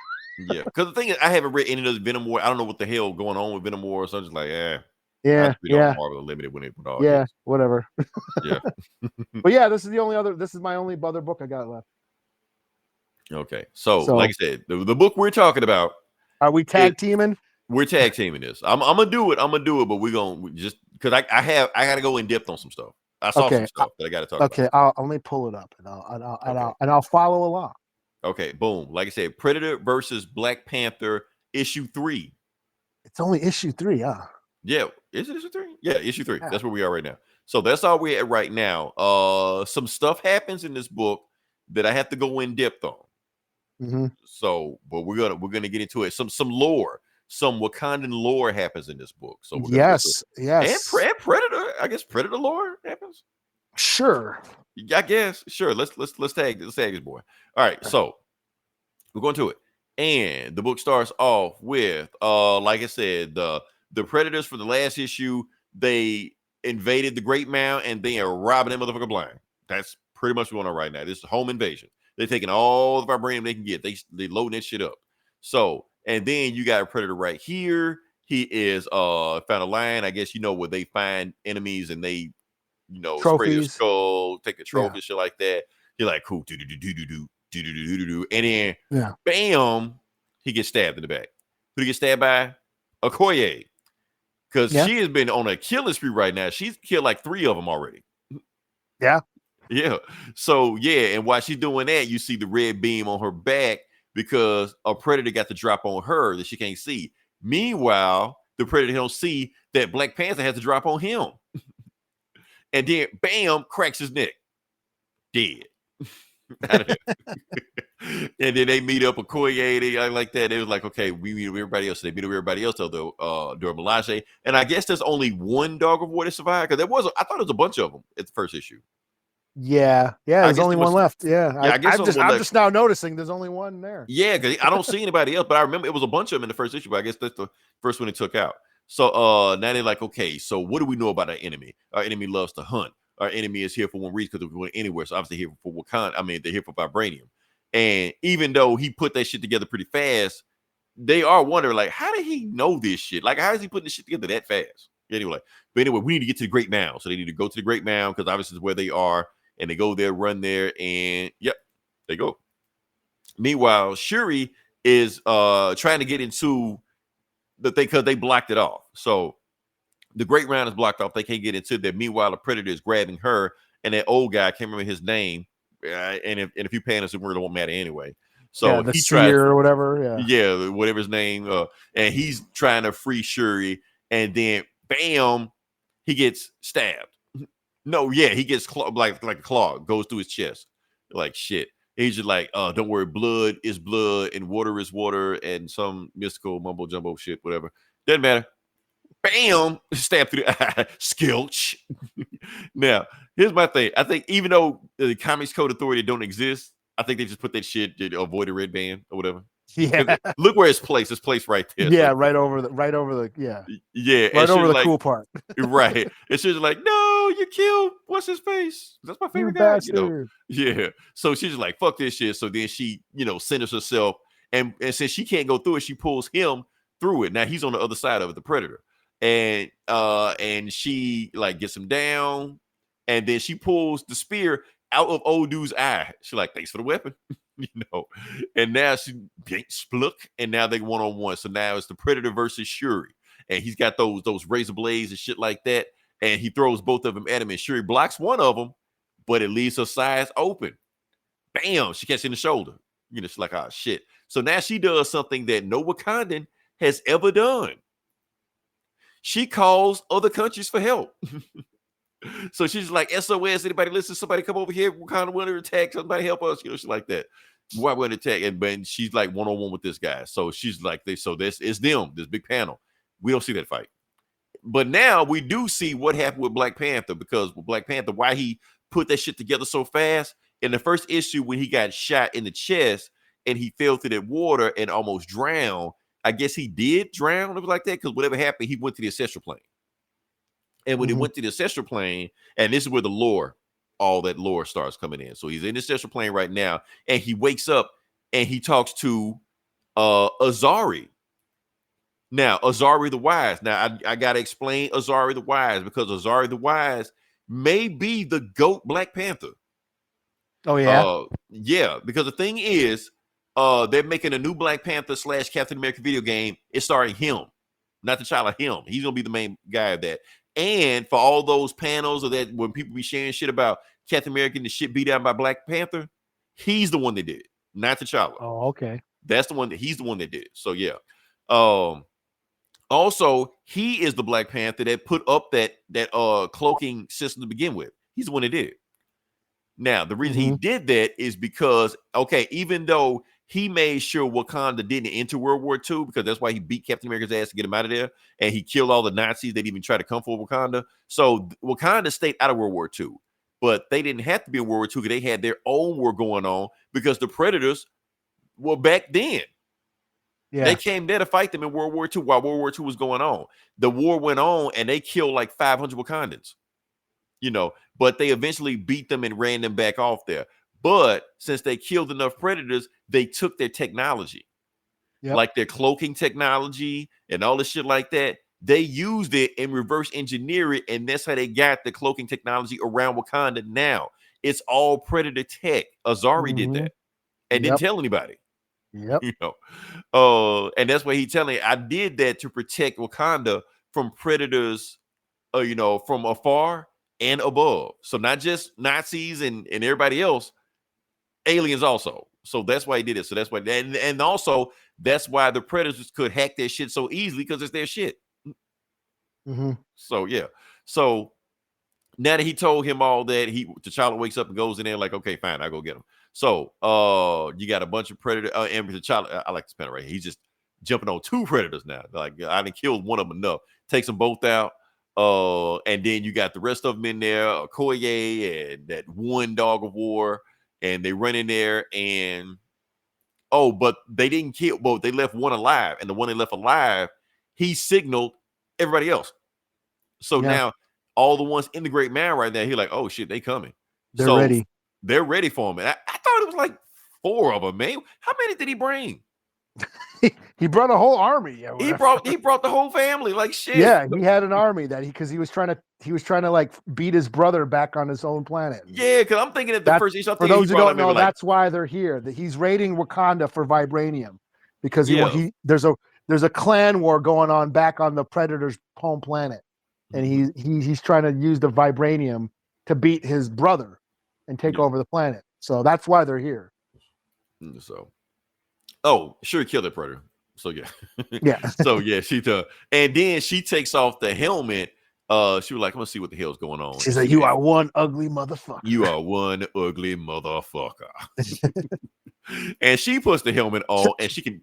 Yeah, because the thing is, I haven't read any of those Venom War. I don't know what the hell going on with Venom War. So I'm just like, yeah, Marvel Unlimited when it went all. Yeah, whatever. Yeah. But yeah, this is my only other book I got left. Okay, so like I said, the book we're talking about. Are we tag teaming? We're tag teaming this. I'm gonna do it. But we're gonna just because I gotta go in depth on some stuff. I saw some stuff that I gotta talk about. Okay, let me pull it up and I'll follow along. Okay, boom. Like I said, Predator versus Black Panther, issue 3. It's only issue 3, huh? Yeah, is it issue 3? Yeah, issue 3. Yeah. That's where we are right now. So that's all we're at right now. Some stuff happens in this book that I have to go in depth on. Mm-hmm. So, but we're gonna get into it. Some lore, some Wakandan lore happens in this book. So yes, and Predator. I guess Predator lore happens. Sure. I guess sure. Let's tag this boy. All right, so we're going to it, and the book starts off with like I said, the Predators for the last issue, they invaded the Great Mound and they are robbing that motherfucker blind. That's pretty much what's going on right now. This is home invasion. They're taking all the vibranium they can get. They loading that shit up. So, and then you got a Predator right here. He is found a line, I guess, where they find enemies and they, spray your skull, take a trophy, shit like that. You're like, cool, and then bam, he gets stabbed in the back. Who he get stabbed by? Okoye. Because she has been on a killing spree right now. She's killed like 3 of them already. Yeah. Yeah. So and while she's doing that, you see the red beam on her back because a Predator got the drop on her that she can't see. Meanwhile, the Predator don't see that Black Panther has to drop on him. And then bam, cracks his neck. Dead. And then they meet up with Koye like that. It was like, okay, we meet everybody else. They meet everybody else during Melage. And I guess there's only one dog of war that survived because I thought there was a bunch of them at the first issue. Yeah. There's only one left. Yeah, I guess I'm just now noticing there's only one there. Yeah, because I don't see anybody else, but I remember it was a bunch of them in the first issue. But I guess that's the first one they took out. So now they're like, okay, so what do we know about our enemy? Our enemy loves to hunt. Our enemy is here for one reason because we're going anywhere. So obviously here for Wakanda. I mean, they're here for vibranium. And even though he put that shit together pretty fast, they are wondering, like, how did he know this shit? Like, how is he putting this shit together that fast? Anyway, we need to get to the Great Mound. So they need to go to the Great Mound because obviously it's where they are. And they go there, run there, and they go. Meanwhile, Shuri is trying to get into the thing because they blocked it off. So the Great Round is blocked off. They can't get into there. Meanwhile, the Predator is grabbing her, and that old guy, I can't remember his name. And if you pay us, it won't matter anyway. So the he tries, or whatever. Yeah, whatever his name. And he's trying to free Shuri, and then bam, he gets stabbed. No, he gets like a claw goes through his chest. Like shit. He's just like, don't worry, blood is blood and water is water and some mystical mumbo jumbo shit, whatever. Doesn't matter. Bam, stab through the eye. Skilch. Now, here's my thing. I think even though the Comics Code Authority don't exist, I think they just put that shit to avoid the red band or whatever. Yeah. Look where it's placed. It's placed right there. Yeah, so, right over the yeah. Right over the cool part. Right. It's just like, no, you killed what's his face? That's my favorite guy. Yeah. So she's just like, fuck this shit. So then she, centers herself, and since she can't go through it, she pulls him through it. Now he's on the other side of it, the Predator, and she like gets him down, and then she pulls the spear out of old dude's eye. She's like, "Thanks for the weapon," And now she splook, and now they 1-on-1. So now it's the Predator versus Shuri, and he's got those razor blades and shit like that, and he throws both of them at him, and Shuri blocks one of them, but it leaves her sides open. Bam! She catches in the shoulder. She's like, "Oh shit!" So now she does something that no Wakandan has ever done. She calls other countries for help. So she's like, "SOS, anybody listen? Somebody come over here. Wakanda want to attack. Somebody help us." She's like that. Why would attack? And she's like 1-on-1 with this guy. So she's like, it's them, this big panel. We don't see that fight. But now we do see what happened with Black Panther, because with Black Panther, why he put that shit together so fast. In the first issue, when he got shot in the chest and he fell through that water and almost drowned, I guess he did drown. It was like that, because whatever happened, he went to the ancestral plane. And when he went to the ancestral plane, and this is where all that lore starts coming in. So he's in the ancestral plane right now, and he wakes up and he talks to Azari. Now, Azari the Wise. Now, I got to explain Azari the Wise, because Azari the Wise may be the GOAT Black Panther. Oh, yeah? Yeah, because the thing is, they're making a new Black Panther / Captain America video game. It's starring him, not T'Challa, him. He's going to be the main guy of that. And for all those panels of that, when people be sharing shit about Captain America and the shit beat down by Black Panther, he's the one that did it, not T'Challa. Oh, okay. He's the one that did it. So yeah. Also, he is the Black Panther that put up that cloaking system to begin with. He's the one that did it. Now, the reason he did that is because, even though he made sure Wakanda didn't enter World War II, because that's why he beat Captain America's ass to get him out of there, and he killed all the Nazis that even tried to come for Wakanda. So Wakanda stayed out of World War II, but they didn't have to be in World War II because they had their own war going on, because the Predators were back then. Yeah. They came there to fight them in World War II while World War II was going on. The war went on, and they killed like 500 Wakandans, but they eventually beat them and ran them back off there. But since they killed enough Predators, they took their technology, like their cloaking technology and all this shit like that. They used it and reverse engineer it, and that's how they got the cloaking technology around Wakanda now. It's all Predator tech. Azari did that and didn't tell anybody. Yep. And that's why he's telling, I did that to protect Wakanda from Predators, from afar and above. So not just Nazis and everybody else, aliens also. So that's why he did it. So that's why, and also that's why the Predators could hack their shit so easily, because it's their shit. So yeah. So now that he told him all that, T'Challa wakes up and goes in there like, okay, fine, I'll go get him. So you got a bunch of Predators, and T'Challa, I like this panel right here. He's just jumping on 2 Predators now. Like, I didn't kill one of them enough. Takes them both out. And then you got the rest of them in there, Okoye and that one dog of war, and they run in there, and but they didn't kill, but they left one alive, and the one they left alive, he signaled everybody else. So now all the ones in the Great Mound right now, he's like, oh shit, they coming. They're ready. They're ready for him. And I thought it was like 4 of them, man. How many did he bring? He brought a whole army. He brought the whole family, like shit. Yeah, he had an army because he was trying to like beat his brother back on his own planet. Yeah, because I'm thinking at the first issue. For those who don't know, that's why they're here. That he's raiding Wakanda for vibranium, because there's a clan war going on back on the Predator's home planet, and he's trying to use the vibranium to beat his brother and take over the planet. So that's why they're here. So. Sure, kill the Predator. So yeah. So yeah, she does. And then she takes off the helmet. She was like, I'm gonna see what the hell's going on. She's like, you are one ugly motherfucker. You are one ugly motherfucker. And she puts the helmet on, and she can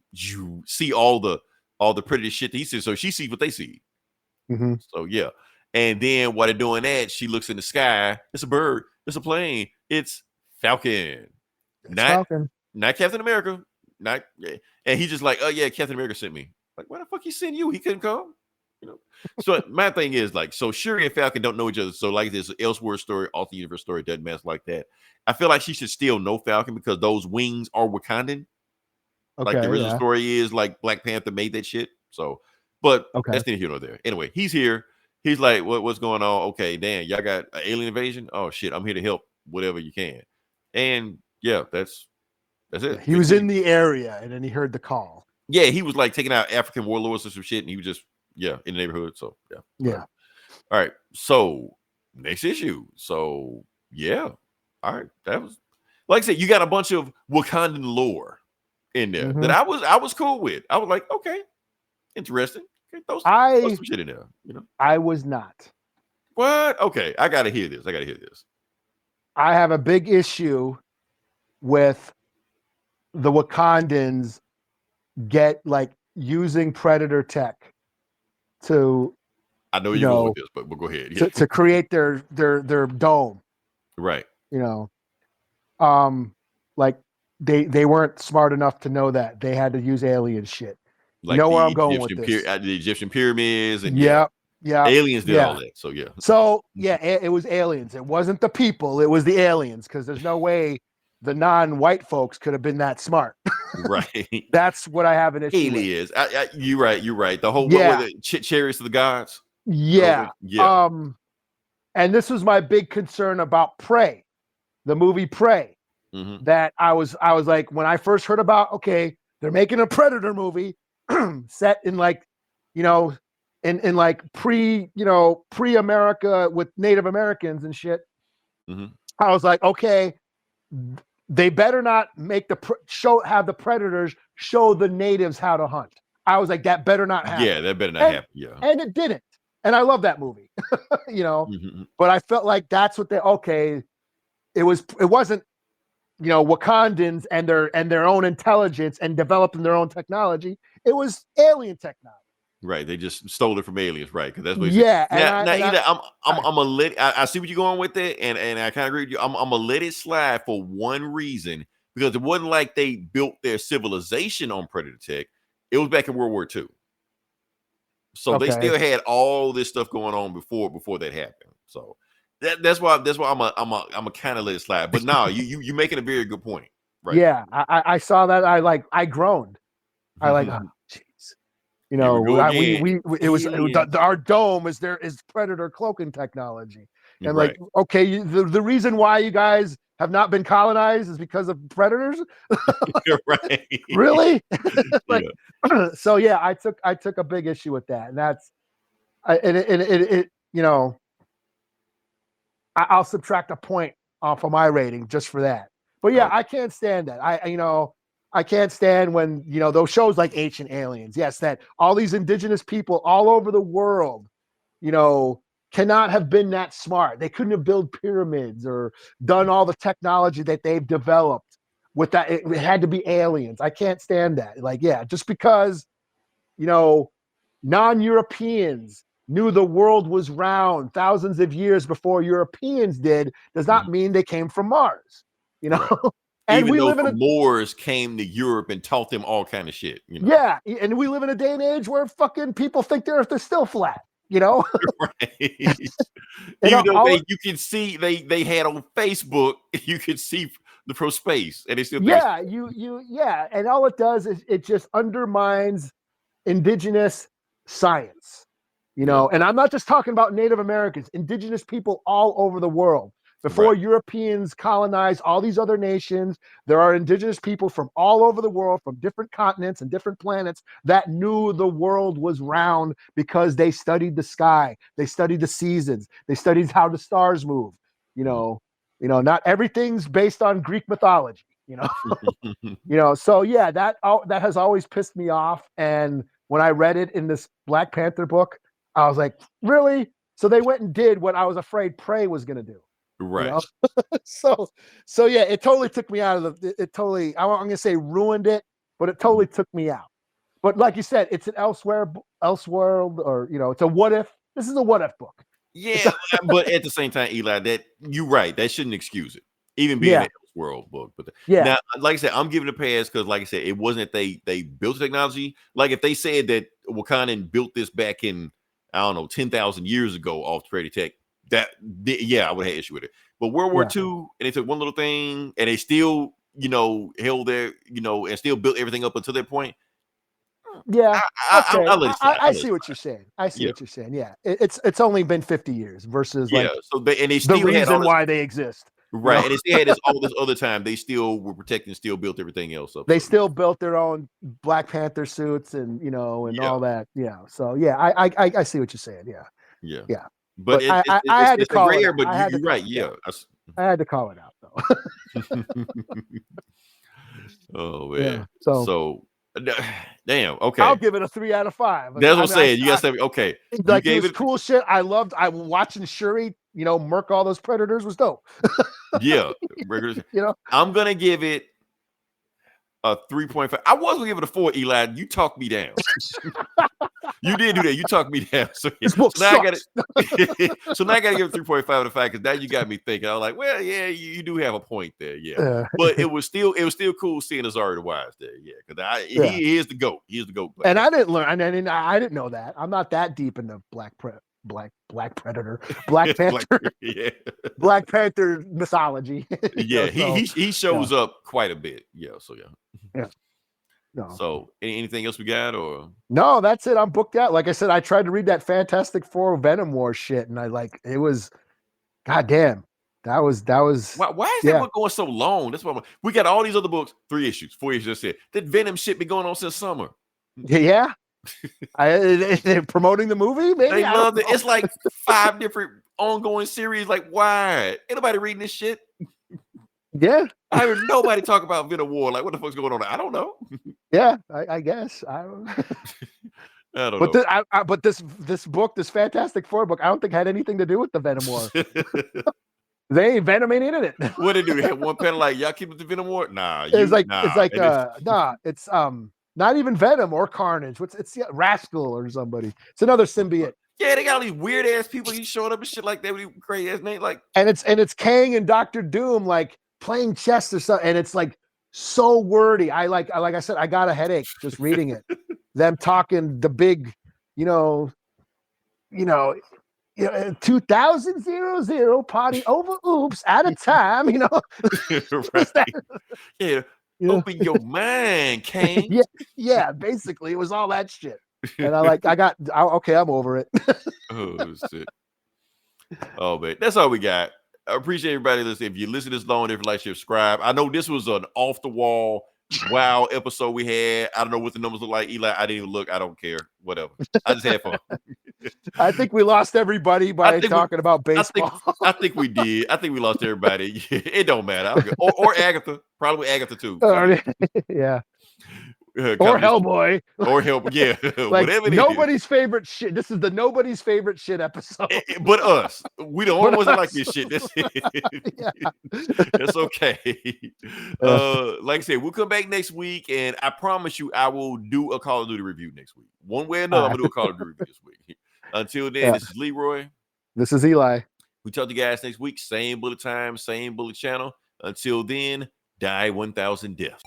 see all the Predator shit that he sees. So she sees what they see. So yeah. And then while they're doing that, she looks in the sky. It's a bird. It's a plane. It's Falcon. Falcon. Not Captain America. And he's just like, oh yeah, Captain America sent me. Like, why the fuck he sent you? He couldn't come. So my thing is like, so Shuri and Falcon don't know each other. So like this Elseworld story, alternate universe story, doesn't matter like that. I feel like she should still know Falcon, because those wings are Wakandan. Okay, like the original story is like Black Panther made that shit. So, but Okay. that's neither here nor there. Anyway, he's here. He's like, what's going on? Okay, damn, y'all got an alien invasion? Oh shit, I'm here to help whatever you can. And yeah, that's it. He was in the area, and then he heard the call. Yeah, he was like taking out African warlords or some shit, and he was just in the neighborhood. So yeah. All right. So next issue. So yeah. All right. That was like I said, you got a bunch of Wakandan lore in there that I was cool with. I was like, okay, interesting. Okay, throw some shit in there. I was not. What? Okay, I gotta hear this. I have a big issue with the Wakandans using Predator tech to. I know you're going with this, but go ahead. Yeah. To create their dome. Right. They weren't smart enough to know that they had to use alien shit. Like where I'm going with this. The Egyptian pyramids and aliens did all that. So yeah. So yeah, it was aliens. It wasn't the people. It was the aliens, because there's no way the non-white folks could have been that smart. Right. That's what I have an issue with. You're right. The whole chariots of the gods. Yeah. And this was my big concern about Prey, the movie Prey. That I was like, when I first heard about, okay, they're making a Predator movie set in pre-America with Native Americans and shit. I was like, okay, they better not make have the Predators show the natives how to hunt. I was like, that better not happen. Yeah, that better not happen. Yeah. And it didn't. And I love that movie, but I felt like that's what it wasn't, Wakandans and their own intelligence and developing their own technology. It was alien technology. Right. They just stole it from aliens. Right. Because that's what I'm gonna let I see what you're going with it. And I kind of agree with you. I'm gonna let it slide for one reason, because it wasn't like they built their civilization on Predator tech. It was back in World War II. So they still had all this stuff going on before that happened. So that's why I'm a kind of let it slide. But now you're making a very good point. Right. Yeah, I saw that. I groaned. I like, oh, jeez. Our dome is Predator cloaking technology. And right. Okay, the reason why you guys have not been colonized is because of predators. Right. Really? So yeah, I took a big issue with that, and I'll subtract a point off of my rating just for that. But yeah, I can't stand that. I can't stand when those shows like Ancient Aliens. Yes, that all these indigenous people all over the world, cannot have been that smart. They couldn't have built pyramids or done all the technology that they've developed with that. It had to be aliens. I can't stand that. Just because, non-Europeans knew the world was round thousands of years before Europeans did, does not mean they came from Mars, Right. And even though Moors came to Europe and taught them all kind of shit. Yeah, and we live in a day and age where fucking people think the earth is still flat. Right. Even though you can see they had on Facebook, you could see the pro space, and they still and all it does is it just undermines indigenous science, and I'm not just talking about Native Americans, indigenous people all over the world. Before Europeans colonized all these other nations, there are indigenous people from all over the world, from different continents and different planets, that knew the world was round because they studied the sky, they studied the seasons, they studied how the stars move. Not everything's based on Greek mythology. So yeah, that has always pissed me off. And when I read it in this Black Panther book, I was like, really? So they went and did what I was afraid Prey was going to do. Right. So yeah, it totally took me out of I'm going to say ruined it, but it totally took me out. But like you said, it's an Elseworld, or it's a what if. This is a what if book. Yeah, but at the same time, Eli, that you're right. That shouldn't excuse it, even being an Elseworld book. But now, like I said, I'm giving a pass because, like I said, it wasn't that they built technology. Like if they said that Wakandan built this back in 10,000 years ago off Predator tech, I would have issue with it. But World War II, and they took one little thing, and they still, held their, and still built everything up until that point. Yeah. Okay. I'll let it slide. I see what you're saying. I see Yeah. what you're saying. Yeah. It's only been 50 years versus Yeah. like So they the still had all reason this, why they exist. right, know? and they still had this all this other time. They still were protecting, still built everything else up. They So, still built their own Black Panther suits and and yeah, all that. Yeah. So yeah, I see what you're saying. Yeah. yeah. Yeah. But But I had to it's a call gray it area. out. But I had to you're call right. it. Yeah. I had to call it out though. Oh man. Yeah. So So damn. Okay. I'll give it a 3 out of 5. That's what I'm saying. You got to say okay. You Like it gave was it. cool shit. I watching Shuri, murk all those predators was dope. Yeah. Regular. You know, I'm gonna give it a 3.5. I was gonna give it a 4, Eli. You talked me down. You did do that. You talked me down. So, this book now I got sucks. it. So now I got to give it 3.5 out of 5 because now you got me thinking. I was like, well, yeah, you do have a point there, yeah. But it was still cool seeing Azari the Wise there, yeah. Because he is the GOAT. He is the GOAT. And I didn't learn. I didn't know that. I'm not that deep into Black Predator, Black Panther, yeah, Black Panther mythology. yeah. He shows up quite a bit. Yeah. So yeah. No. So anything else we got or no? That's it. I'm booked out. Like I said, I tried to read that Fantastic Four Venom War shit, and it was, goddamn, that was. why is that book going so long? That's what we got all these other books, 3 issues, 4 issues. That's it. That Venom shit been going on since summer. Yeah. They're promoting the movie. Maybe They love it. It's like 5 different ongoing series. Like, why? Ain't nobody reading this shit. Yeah. I heard nobody talk about Venom War. Like, what the fuck's going on? I don't know. Yeah, I guess. I don't know. But this book, this Fantastic Four book, I don't think had anything to do with the Venom War. Venom ain't in it. What they do? They had one panel like, y'all keep it the Venom War? Nah. It's not even Venom or Carnage. It's Rascal or somebody. It's another symbiote. Yeah, they got all these weird ass people. He's showing up and shit like that with these crazy ass name. Like, and it's Kang and Doctor Doom like playing chess or something, and it's like so wordy. Like I said, I got a headache just reading it. Them talking the big, 2000 party over oops at a time, right. Yeah. Open your mind, Kang. yeah, basically it was all that shit. And I'm over it. Oh shit. Oh man, that's all we got. I appreciate everybody listening. If you listen this long, if you like, subscribe. I know this was an off the wall wow episode we had. I don't know what the numbers look like. Eli, I didn't even look. I don't care. Whatever. I just had fun. I think we lost everybody by talking about baseball. I think we did. I think we lost everybody. It don't matter. I don't care. Or Agatha. Probably Agatha too. Yeah. Or Hellboy. Or Hellboy. Yeah. Like whatever it nobody's favorite shit. This is the nobody's favorite shit episode. But us. We the only ones that like this shit. That's okay. Like I said, we'll come back next week, and I promise you I will do a Call of Duty review next week. One way or another, I'm gonna do a Call of Duty review this week. Until then, this is Leroy. This is Eli. We talk to you guys next week. Same bullet time, same bullet channel. Until then, die 1,000 deaths.